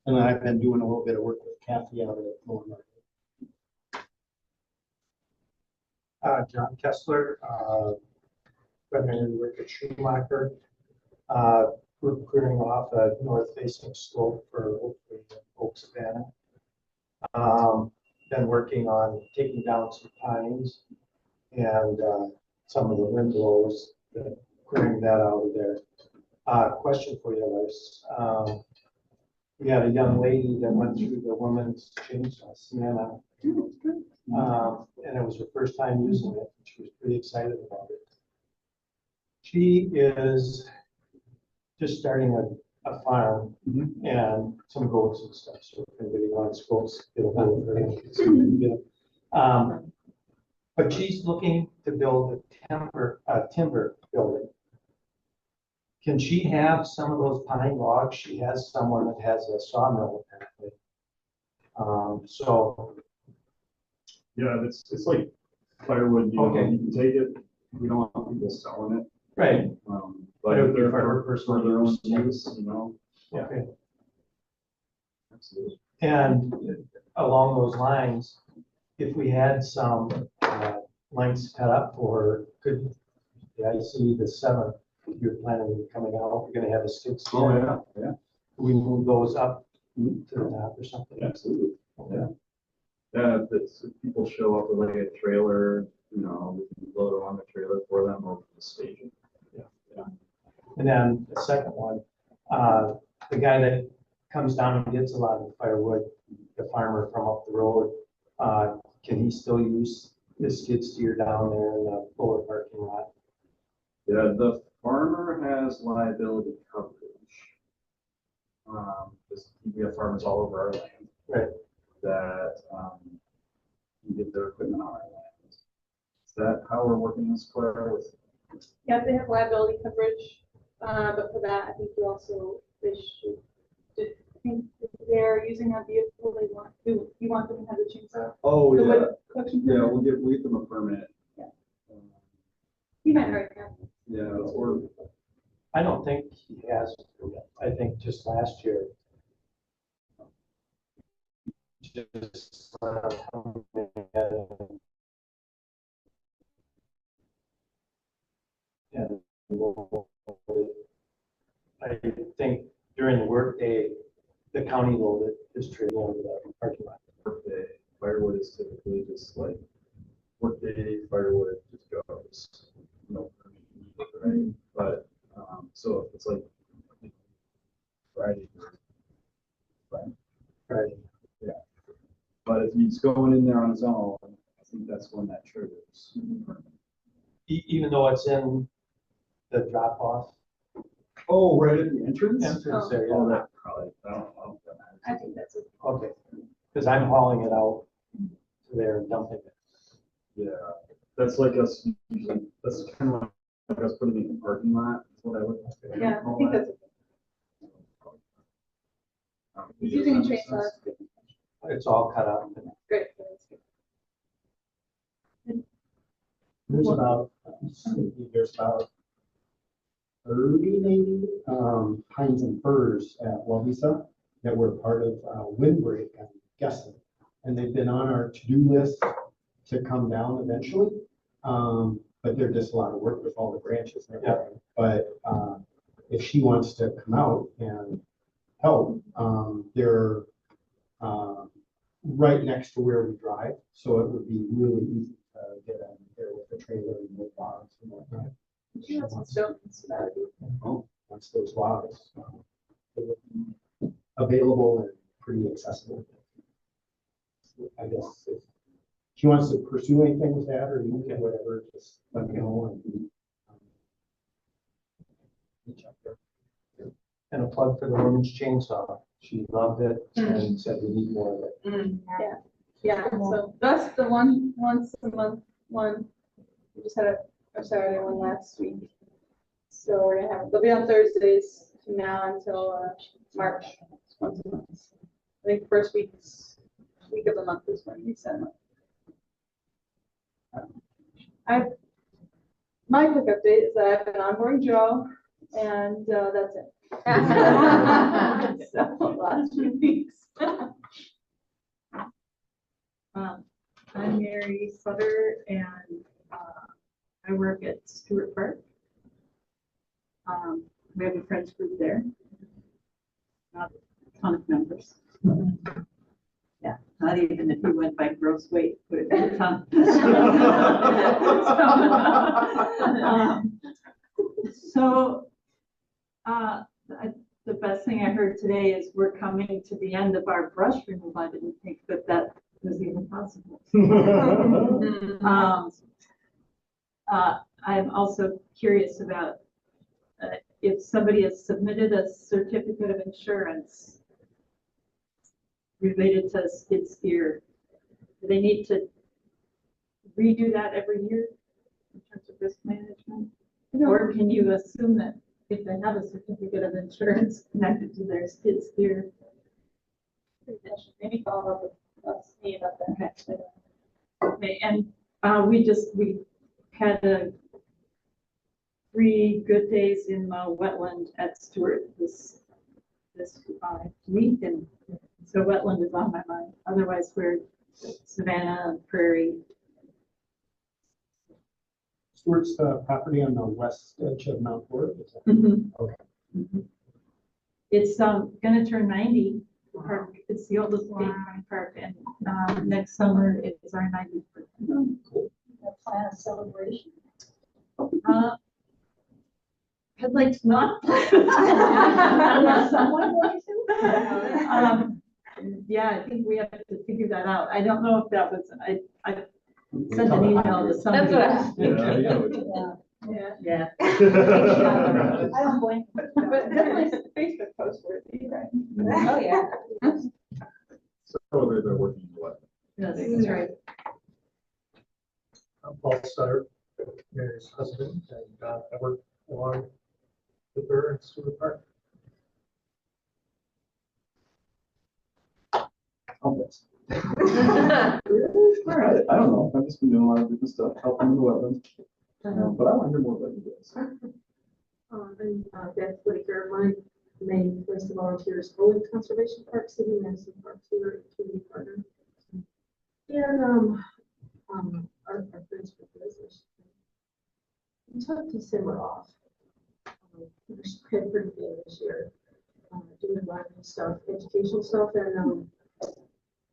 And I've been doing a little bit of work with Kathy out at Lower Market. John Kessler, primary work at Schumacher. We're clearing off a north-facing slope for hopefully Oak Savannah. Been working on taking down some pines and some of the windrows, clearing that out of there. Question for you, Lars. We had a young lady that went through the woman's chainsaw, Sienna. And it was her first time using it. She was pretty excited about it. She is just starting a farm and some goats and stuff. So if anybody wants goats, get a hold of her. But she's looking to build a timber building. Can she have some of those pine logs? She has someone that has a sawmill apparently. So Yeah, it's like firewood, you Okay. know, you can take it, we don't want people selling it. right. But it would if be they're for for their own personal use, you know. Okay. Absolutely. And along those lines, if we had some lengths cut up for, I see the 7th, you're planning on coming out, we're gonna have a 6. Oh, yeah. We move those up to the top or something. Absolutely. Yeah. Yeah, if people show up with like a trailer, you know, we can load it on the trailer for them or the station. Yeah. And then the second one, the guy that comes down and gets a lot of the firewood, the farmer from up the road, can he still use the skid steer down there in the lower parking lot? Yeah, the farmer has liability coverage. Because we have farmers all over our land. Right. That can get their equipment on our land. Is that how we're working this, Claire? With Yeah, they have liability coverage, but for that, I think they should, I think if they're using a vehicle, you want them to have the chainsaw. oh The yeah, wood collection yeah, permit? we'll give them a permit. Yeah. You might already have. Yeah, that's where. I don't think he has. I think just last year. Just I think during the workday, the county loaded his trailer over the parking lot. Workday firewood is typically just like workday firewood just goes, no permit, right? But so if it's like Friday, Right. yeah. But if he's going in there on his own, I think that's when that triggers. Even though it's in the drop off Oh, right at the entrance. entrance area. Oh, that probably. I don't know. I think that's it. Okay, because I'm hauling it out to there and dumping it. Yeah, that's like us. Usually, that's kind of like us putting it in the parking lot. That's what I would. Yeah, I think that's it. He's using a chainsaw. That's good. It's all cut up. Great. There's about 30 maybe pines and firs at Wabisa that were part of Windbreak, I'm guessing. And they've been on our to-do list to come down eventually. But they're just a lot of work with all the branches and everything. But if she wants to come out and help, they're right next to where we drive. So it would be really easy to get in there with the trailer and the logs and whatnot. She has some stones, so that would be. Oh, once those logs available and pretty accessible. I guess if she wants to pursue anything with that or you can whatever, just let me know. And plug for the women's chainsaw. She loved it and said we need more of it. Yeah, so that's the once a month one. We just had a Saturday one last week. So we're gonna have, they'll be on Thursdays from now until March, once a month. I think first week of the month is when we set them up. My quick update is that I've been onboarding Joe, and that's it. So last few weeks. I'm Mary Sutter, and I work at Steward Park. We have a friends group there. Not a ton of members. Yeah, not even if you went by gross weight, but it's a ton. The best thing I heard today is we're coming to the end of our brush removal. I didn't think that was even possible. I'm also curious about if somebody has submitted a certificate of insurance related to skid steer, do they need to redo that every year in terms of risk management? Or can you assume that if they have a certificate of insurance connected to their skid steer? Maybe follow up with me about that. Okay, and we had 3 good days in wetland at Steward this week, and so wetland is on my mind. Otherwise, we're savanna, prairie. Steward's the property on the west edge of Mount Ward. Okay. It's going to turn 90. The park. It's the oldest Dane County Park, and next summer it's our 90th birthday. Cool. Plan a celebration. I'd like to not. Someone going to? Yeah, I think we have to figure that out. I don't know if that was, I sent an email to somebody. That's Yeah. I don't blame you. But definitely Facebook post worthy, right? Oh, yeah. So they're working what? Yes, that's right. I'm Paul Sutter, Mary's husband, and I work along with her at Steward Park. All right, I don't know. I've just been doing a lot of different stuff, helping the wetlands. But I want to hear more about you guys. I'm Beth Whitaker. My main place to volunteer is Foley Conservation Park, City Madison Park, Steward, community partner. And our friends for business. We took December off. We're spread pretty thin this year. Doing a lot of stuff, educational stuff, and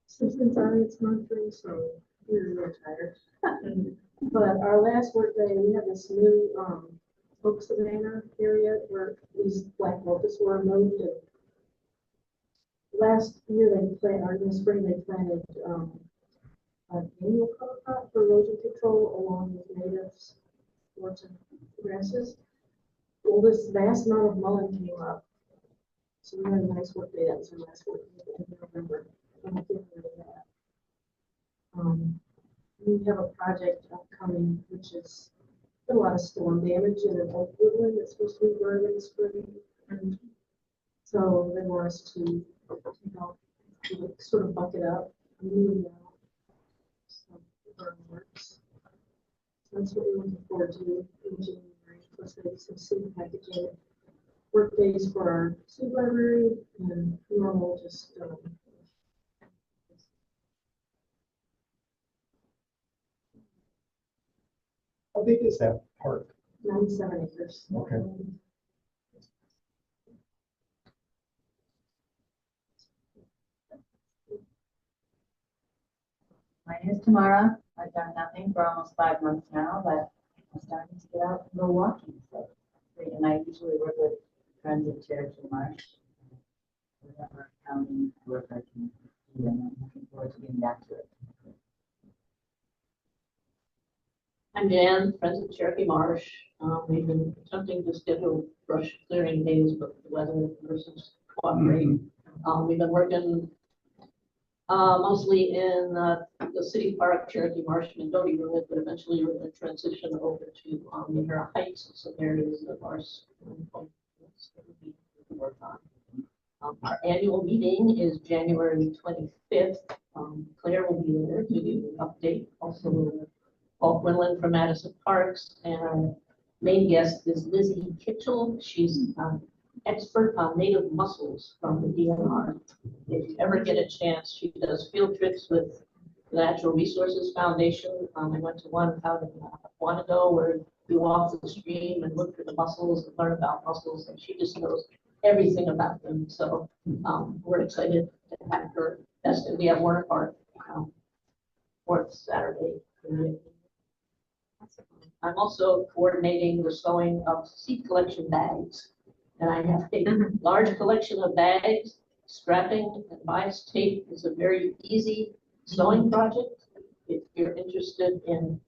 citizen science monitoring, so we're really tired. But our last work day, we have this new Oak Savannah area where these black locusts were moved. And last year they planted, or in the spring they planted an annual cover crop for erosion control along with native forts and grasses. Well, this vast amount of mullein came up. So we had a nice work day. That was our last work day in November. I'm getting rid of that. We have a project upcoming, which is a lot of storm damage in an oak woodland that's supposed to be burned in the spring. And so they want us to, sort of bucket up and move it out. So the burn works. So that's what we're looking forward to in January. Plus maybe some seed packaging work days for our seed library and normal just How big is that park? 97 acres. Okay. Mine is tomorrow. I've done nothing for almost 5 months now, but I'm starting to get out and go walking. So, and I usually work with friends at church in March. Whatever county work I can do, and I'm looking forward to getting back to it. I'm Jan, Friends of Cherokee Marsh. We've been attempting to schedule brush clearing days, but the weather versus cooperate. We've been working mostly in the city park, Cherokee Marsh, and Doty Road, but eventually we're going to transition over to Mira Heights and some areas of our work on. Our annual meeting is January 25th. Claire will be there to give you an update. Also, Paul Quinlan from Madison Parks, and our main guest is Lizzie Kitchell. She's an expert on native mussels from the DNR. If you ever get a chance, she does field trips with the Natural Resources Foundation. I went to one out in Wanado where you walk the stream and look for the mussels and learn about mussels, and she just knows everything about them. So we're excited to have her. That's going to be at Warner Park, fourth Saturday. I'm also coordinating the sewing of seed collection bags. And I have a large collection of bags. Strapping and bias tape is a very easy sewing project. If you're interested in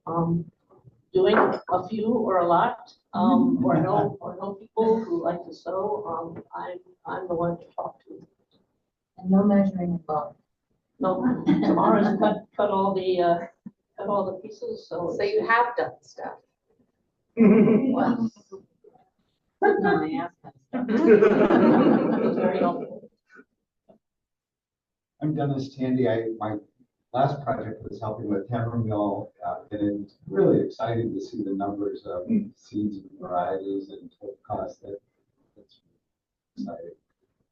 doing a few or a lot, or know people who like to sew, I'm the one to talk to. And no measuring involved. No, tomorrow's cut all the pieces. So you have done stuff. Well, no, I asked that stuff. it's very helpful. I'm Dennis Tandy. My last project was helping with Hammer Mill, and it's really exciting to see the numbers of seeds and varieties and total cost. That's exciting.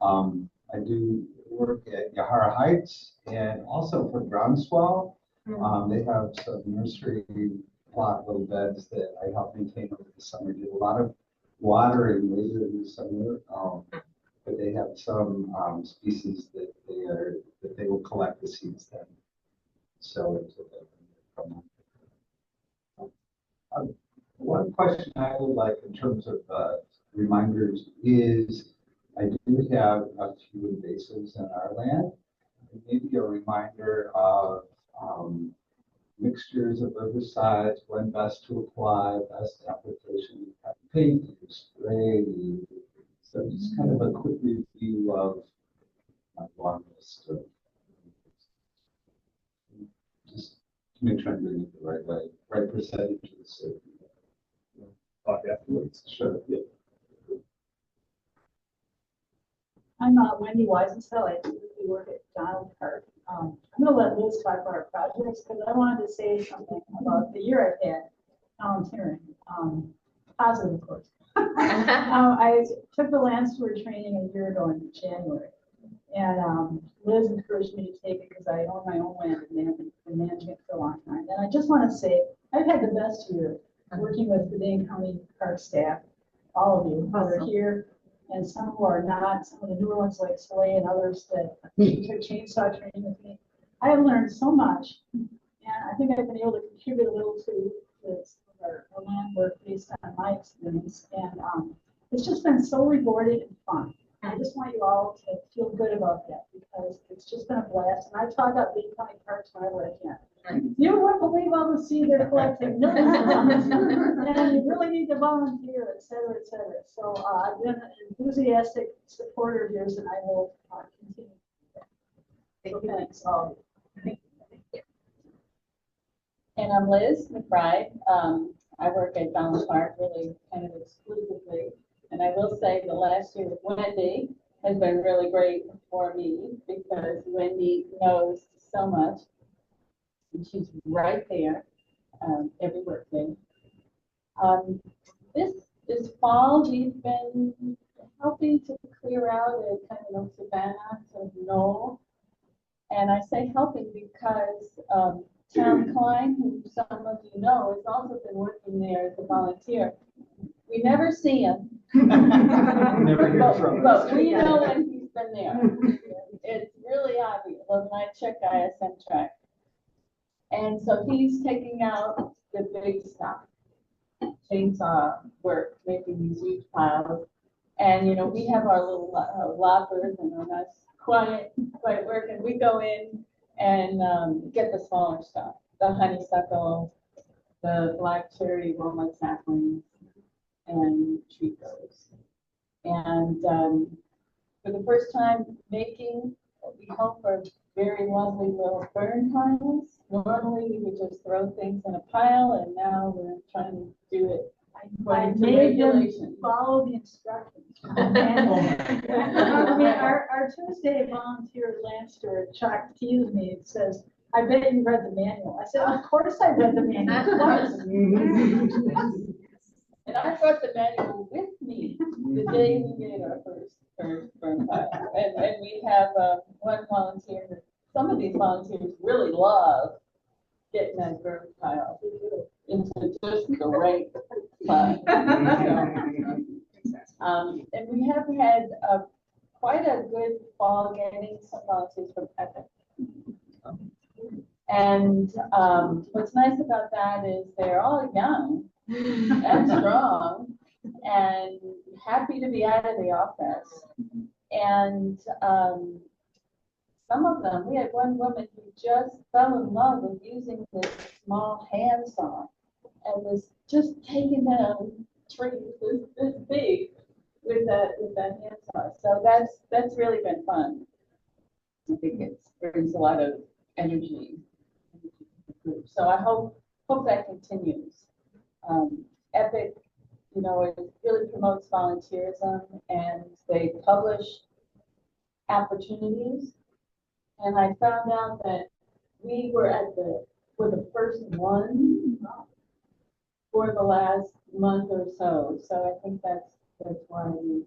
I do work at Yahara Heights and also for Groundswell. They have some nursery plot little beds that I help maintain over the summer. Do a lot of watering later in the summer, but they have some species that they will collect the seeds then sow into them. One question I would like in terms of reminders is I do have a few invasives in our land. Maybe a reminder of mixtures of herbicides, when best to apply, best application, paint, spray. So just kind of a quick review of my long list of just to make sure I'm doing it the right way, right percentage of the city. Talk afterwards. Sure. Yeah. I'm Wendy Weisensfeld. I typically work at Donald Park. I'm going to let Liz talk about our projects because I wanted to say something about the year I've had volunteering. Positive, of course. I took the land steward training a year ago in January, and Liz encouraged me to take it because I own my own land and managing it for a long time. And I just want to say I've had the best year working with the Dane County Parks staff, all of you who are here, and some who are not, some of the newer ones like Slay and others that took chainsaw training with me. I have learned so much, and I think I've been able to contribute a little to this, our land work based on my experience, and it's just been so rewarding and fun. I just want you all to feel good about that because it's just been a blast, and I talk about Dane County Parks whenever I can. You won't believe all the seed they're collecting, millions of dollars, and you really need to volunteer, et cetera, et cetera. So I've been an enthusiastic supporter of yours, and I will continue. So thanks. Thank you. And I'm Liz McBride. I work at Donald Park really kind of exclusively. And I will say the last year with Wendy has been really great for me because Wendy knows so much. And she's right there every workday. This fall, we've been helping to clear out a kind of savanna of knoll. And I say helping because Tom Klein, who some of you know, has also been working there as a volunteer. We never see him, Never hear from but we know when he's been there. It's really obvious when I check ISM track. And so he's taking out the big stuff, chainsaw work, making these huge piles. And, you know, we have our little loppers and our nice quiet work, and we go in and get the smaller stuff, the honeysuckle, the black cherry walnut saplings and tree grows. And for the first time, making what we hope are very lovely little fern piles. Normally, we would just throw things in a pile, and now we're trying to do it I according to made them regulation. follow the instructions. Our Tuesday volunteer land steward, Chuck, teased me and says, I bet you read the manual. I said, of course I read the manual. Of course. And I brought the manual with me the day we made our first burn pile. And we have one volunteer, some of these volunteers really love getting that burn pile into just the right spot. And we have had quite a good fall getting some volunteers from Epic. And what's nice about that is they're all young and strong and happy to be out of the office. And some of them, we had one woman who just fell in love with using this small handsaw and was just taking down trees this big with that handsaw. So that's really been fun. I think it brings a lot of energy. So I hope that continues. Epic, it really promotes volunteerism, and they publish opportunities. And I found out that we were the first one for the last month or so. So I think that's why we're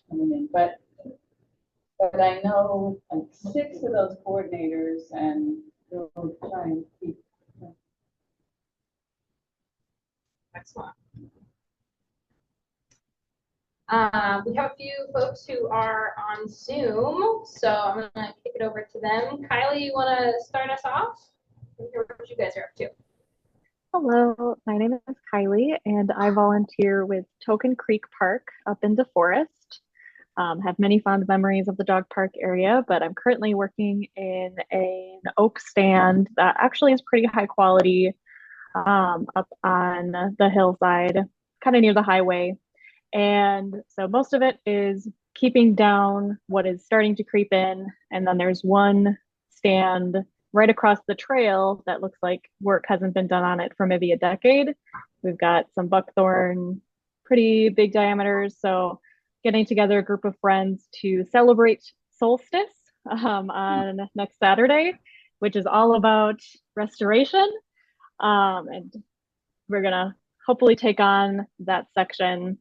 coming in. But I know like 6 of those coordinators, and we'll try and keep. Excellent. We have a few folks who are on Zoom, so I'm going to kick it over to them. Kylie, you want to start us off? Hear what you guys are up to. Hello, my name is Kylie, and I volunteer with Token Creek Park up in DeForest. Have many fond memories of the dog park area, but I'm currently working in an oak stand that actually is pretty high quality up on the hillside, kind of near the highway. And so most of it is keeping down what is starting to creep in. And then there's one stand right across the trail that looks like work hasn't been done on it for maybe a decade. We've got some buckthorn, pretty big diameters. So getting together a group of friends to celebrate solstice on next Saturday, which is all about restoration. And we're gonna hopefully take on that section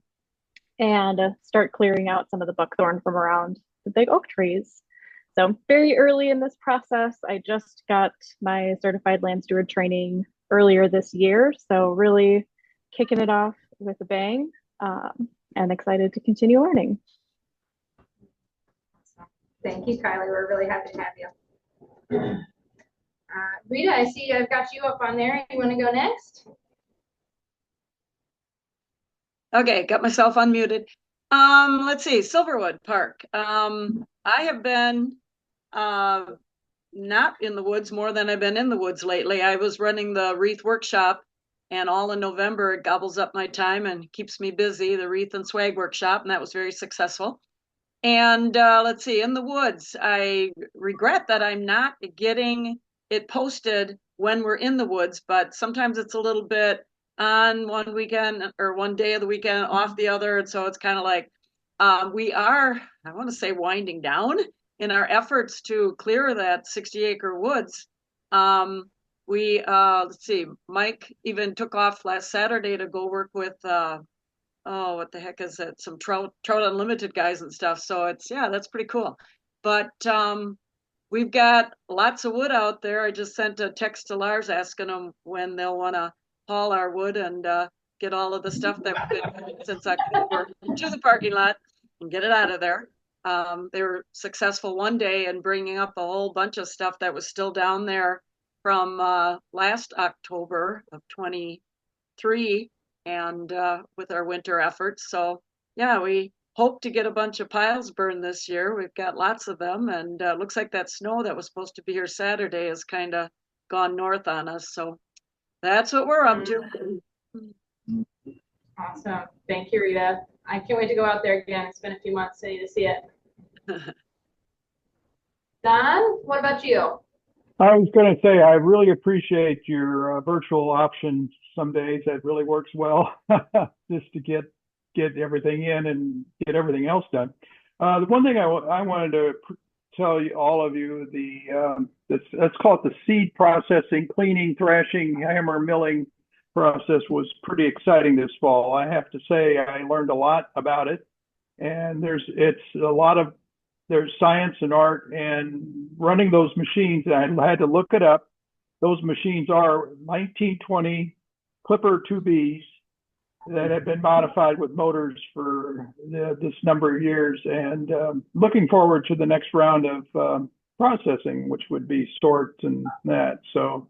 and start clearing out some of the buckthorn from around the big oak trees. So very early in this process. I just got my Certified Land Steward training earlier this year. So really kicking it off with a bang, and excited to continue learning. Thank you, Kylie. We're really happy to have you. Rita, I see I've got you up on there. You want to go next? Okay, got myself unmuted. Let's see, Silverwood Park. I have been not in the woods more than I've been in the woods lately. I was running the wreath workshop, and all in November it gobbles up my time and keeps me busy, the wreath and swag workshop, and that was very successful. And let's see, in the woods, I regret that I'm not getting it posted when we're in the woods, but sometimes it's a little bit on one weekend or one day of the weekend, off the other. And so it's kind of like we are, I want to say, winding down in our efforts to clear that 60-acre woods. Let's see, Mike even took off last Saturday to go work with, what the heck is it? Some Trout Unlimited guys and stuff. So that's pretty cool. But we've got lots of wood out there. I just sent a text to Lars asking them when they'll want to haul our wood and get all of the stuff that we've been since October to the parking lot and get it out of there. They were successful one day in bringing up a whole bunch of stuff that was still down there from last October of 23 and with our winter efforts. So yeah, we hope to get a bunch of piles burned this year. We've got lots of them, and looks like that snow that was supposed to be here Saturday has kind of gone north on us. So That's what we're up to. Awesome. Thank you, Rita. I can't wait to go out there again. It's been a few months. I need to see it. Don, what about you? I was going to say, I really appreciate your virtual option some days. That really works well just to get everything in and get everything else done. The one thing I wanted to tell you, all of you, let's call it the seed processing, cleaning, thrashing, hammer milling process was pretty exciting this fall. I have to say, I learned a lot about it, and there's science and art, and running those machines, I had to look it up. Those machines are 1920 Clipper 2Bs that have been modified with motors for this number of years, and looking forward to the next round of processing, which would be sorts and that. So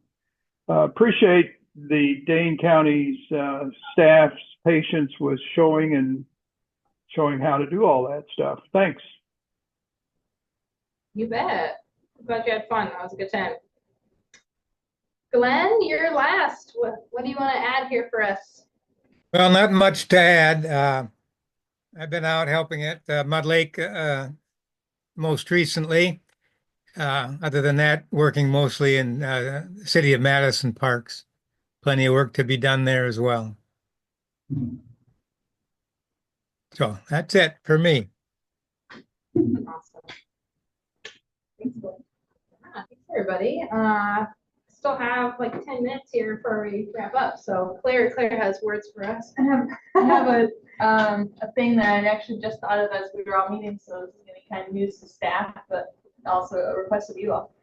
appreciate the Dane County's staff's patience with showing how to do all that stuff. Thanks. You bet. Glad you had fun. That was a good time. Glenn, you're last. What do you want to add here for us? Well, not much to add. I've been out helping at Mud Lake most recently. Other than that, working mostly in the city of Madison Parks. Plenty of work to be done there as well. So that's it for me. Awesome. Thanks, Glenn. Thanks, everybody. Still have like 10 minutes here before we wrap up. So Claire has words for us. I have a thing that I actually just thought of as we were all meeting, so this is going to be kind of news to staff, but also a request of you all.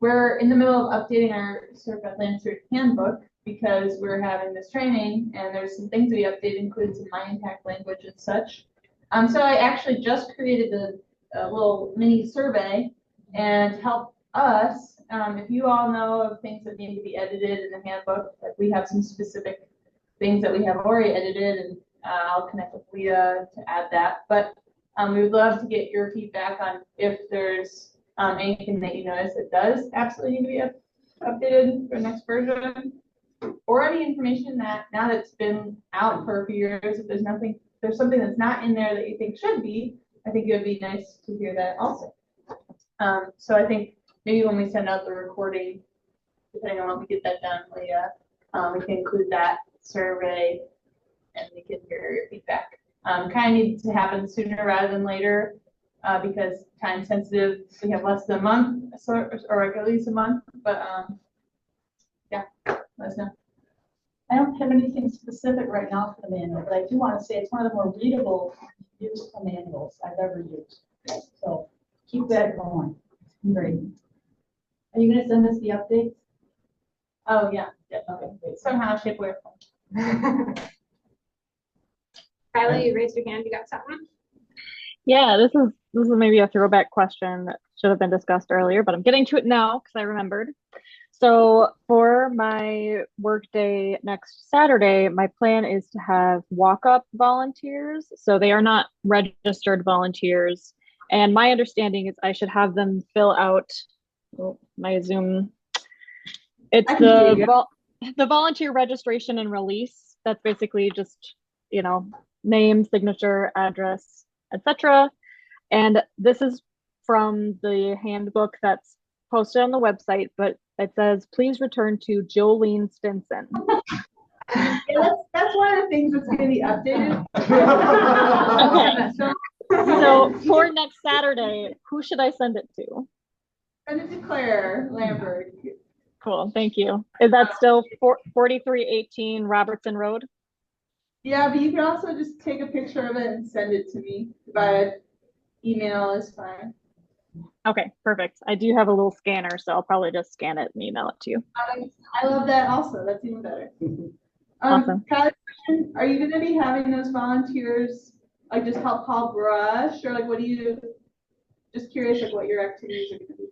We're in the middle of updating our Certified Land Steward handbook because we're having this training, and there's some things we updated, including some high impact language and such. So I actually just created a little mini survey and help us. If you all know of things that need to be edited in the handbook, like we have some specific things that we have already edited, and I'll connect with Leah to add that. But we would love to get your feedback on if there's anything that you notice that does absolutely need to be updated for the next version, or any information that now that it's been out for a few years, if there's something that's not in there that you think should be, I think it would be nice to hear that also. So I think maybe when we send out the recording, depending on when we get that done, Leah, we can include that survey and we can hear your feedback. Kind of needs to happen sooner rather than later because time sensitive. We have less than a month, or like at least a month, but yeah, let us know. I don't have anything specific right now for the manual, but I do want to say it's one of the more readable, useful manuals I've ever used. So keep that going. Great. Are you going to send us the updates? Oh yeah. Okay. Somehow, shape, way, form. Kylie, you raised your hand. You got something? Yeah, this is maybe a throwback question that should have been discussed earlier, but I'm getting to it now because I remembered. So for my work day next Saturday, my plan is to have walk-up volunteers. So they are not registered volunteers. And my understanding is I should have them fill out my Zoom. It's the volunteer registration and release. That's basically just, name, signature, address, etc. And this is from the handbook that's posted on the website, but it says, please return to Jolene Stinson. Yeah, that's one of the things that's going to be updated. Okay. So for next Saturday, who should I send it to? Send it to Claire Lambert. Cool, thank you. Is that still 4318 Robertson Road? Yeah, but you can also just take a picture of it and send it to me via email is fine. Okay, perfect. I do have a little scanner, so I'll probably just scan it and email it to you. I love that also. That's even better. Awesome. Kylie, are you going to be having those volunteers like just help haul brush, or like what do you? Just curious, like what your activities are going to be.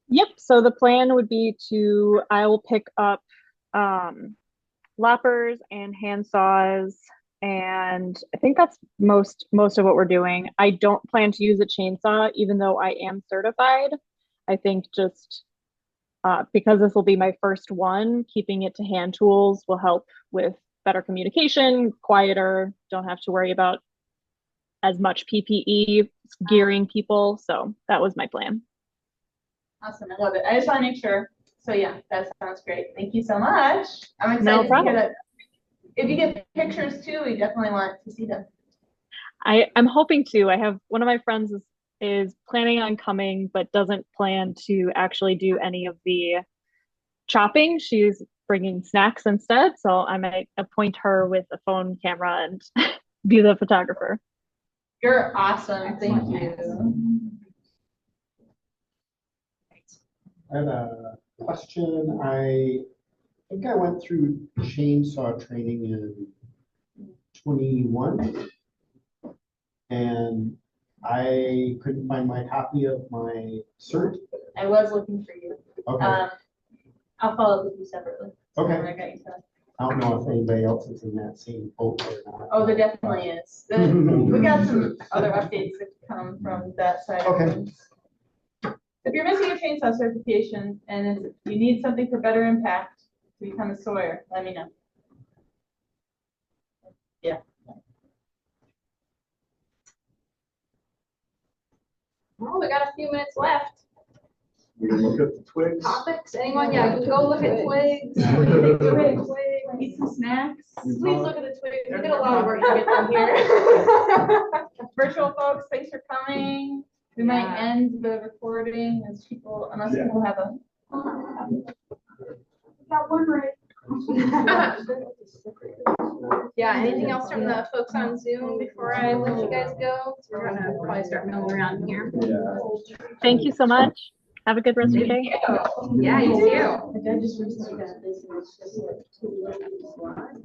Yep. So the plan would be I will pick up loppers and hand saws, and I think that's most of what we're doing. I don't plan to use a chainsaw, even though I am certified. I think just because this will be my first one, keeping it to hand tools will help with better communication, quieter, don't have to worry about as much PPE gearing people. So that was my plan. Awesome, I love it. I just want to make sure. So yeah, that sounds great. Thank you so much. I'm excited No to problem. hear that. If you get pictures too, we definitely want to see them. I'm hoping to. I have one of my friends is planning on coming, but doesn't plan to actually do any of the chopping. She's bringing snacks instead. So I might appoint her with a phone camera and be the photographer. You're awesome. Thank you. I have a question. I think I went through chainsaw training in 21, and I couldn't find my copy of my cert. I was looking for you. Okay. I'll follow up with you separately. Okay. I got you set. I don't know if anybody else is in that same boat or not. Oh, there definitely is. We got some other updates that come from that side. Okay. If you're missing your chainsaw certification and you need something for better impact to become a sawyer, let me know. Yeah. Well, we got a few minutes left. We can look at the twigs. Topics? Anyone? Yeah, go look at twigs. Eat some snacks. Please look at the twigs. We did a lot of work to get them here. Virtual folks, thanks for coming. We might end the recording as people, unless people have a. Got one right. Yeah, anything else from the folks on Zoom before I let you guys go? So we're gonna probably start milling around here. Thank you so much. Have a good rest of your day. Yeah, you too. I just recently got this, and it's just like 2 ladies live.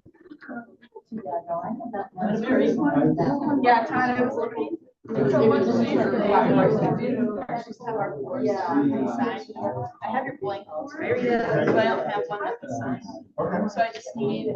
Yeah, no, I have that one. That's very smart. Yeah, Todd, I was looking. So much easier to do. I have your blank, so I don't have one with the sign. So I just need,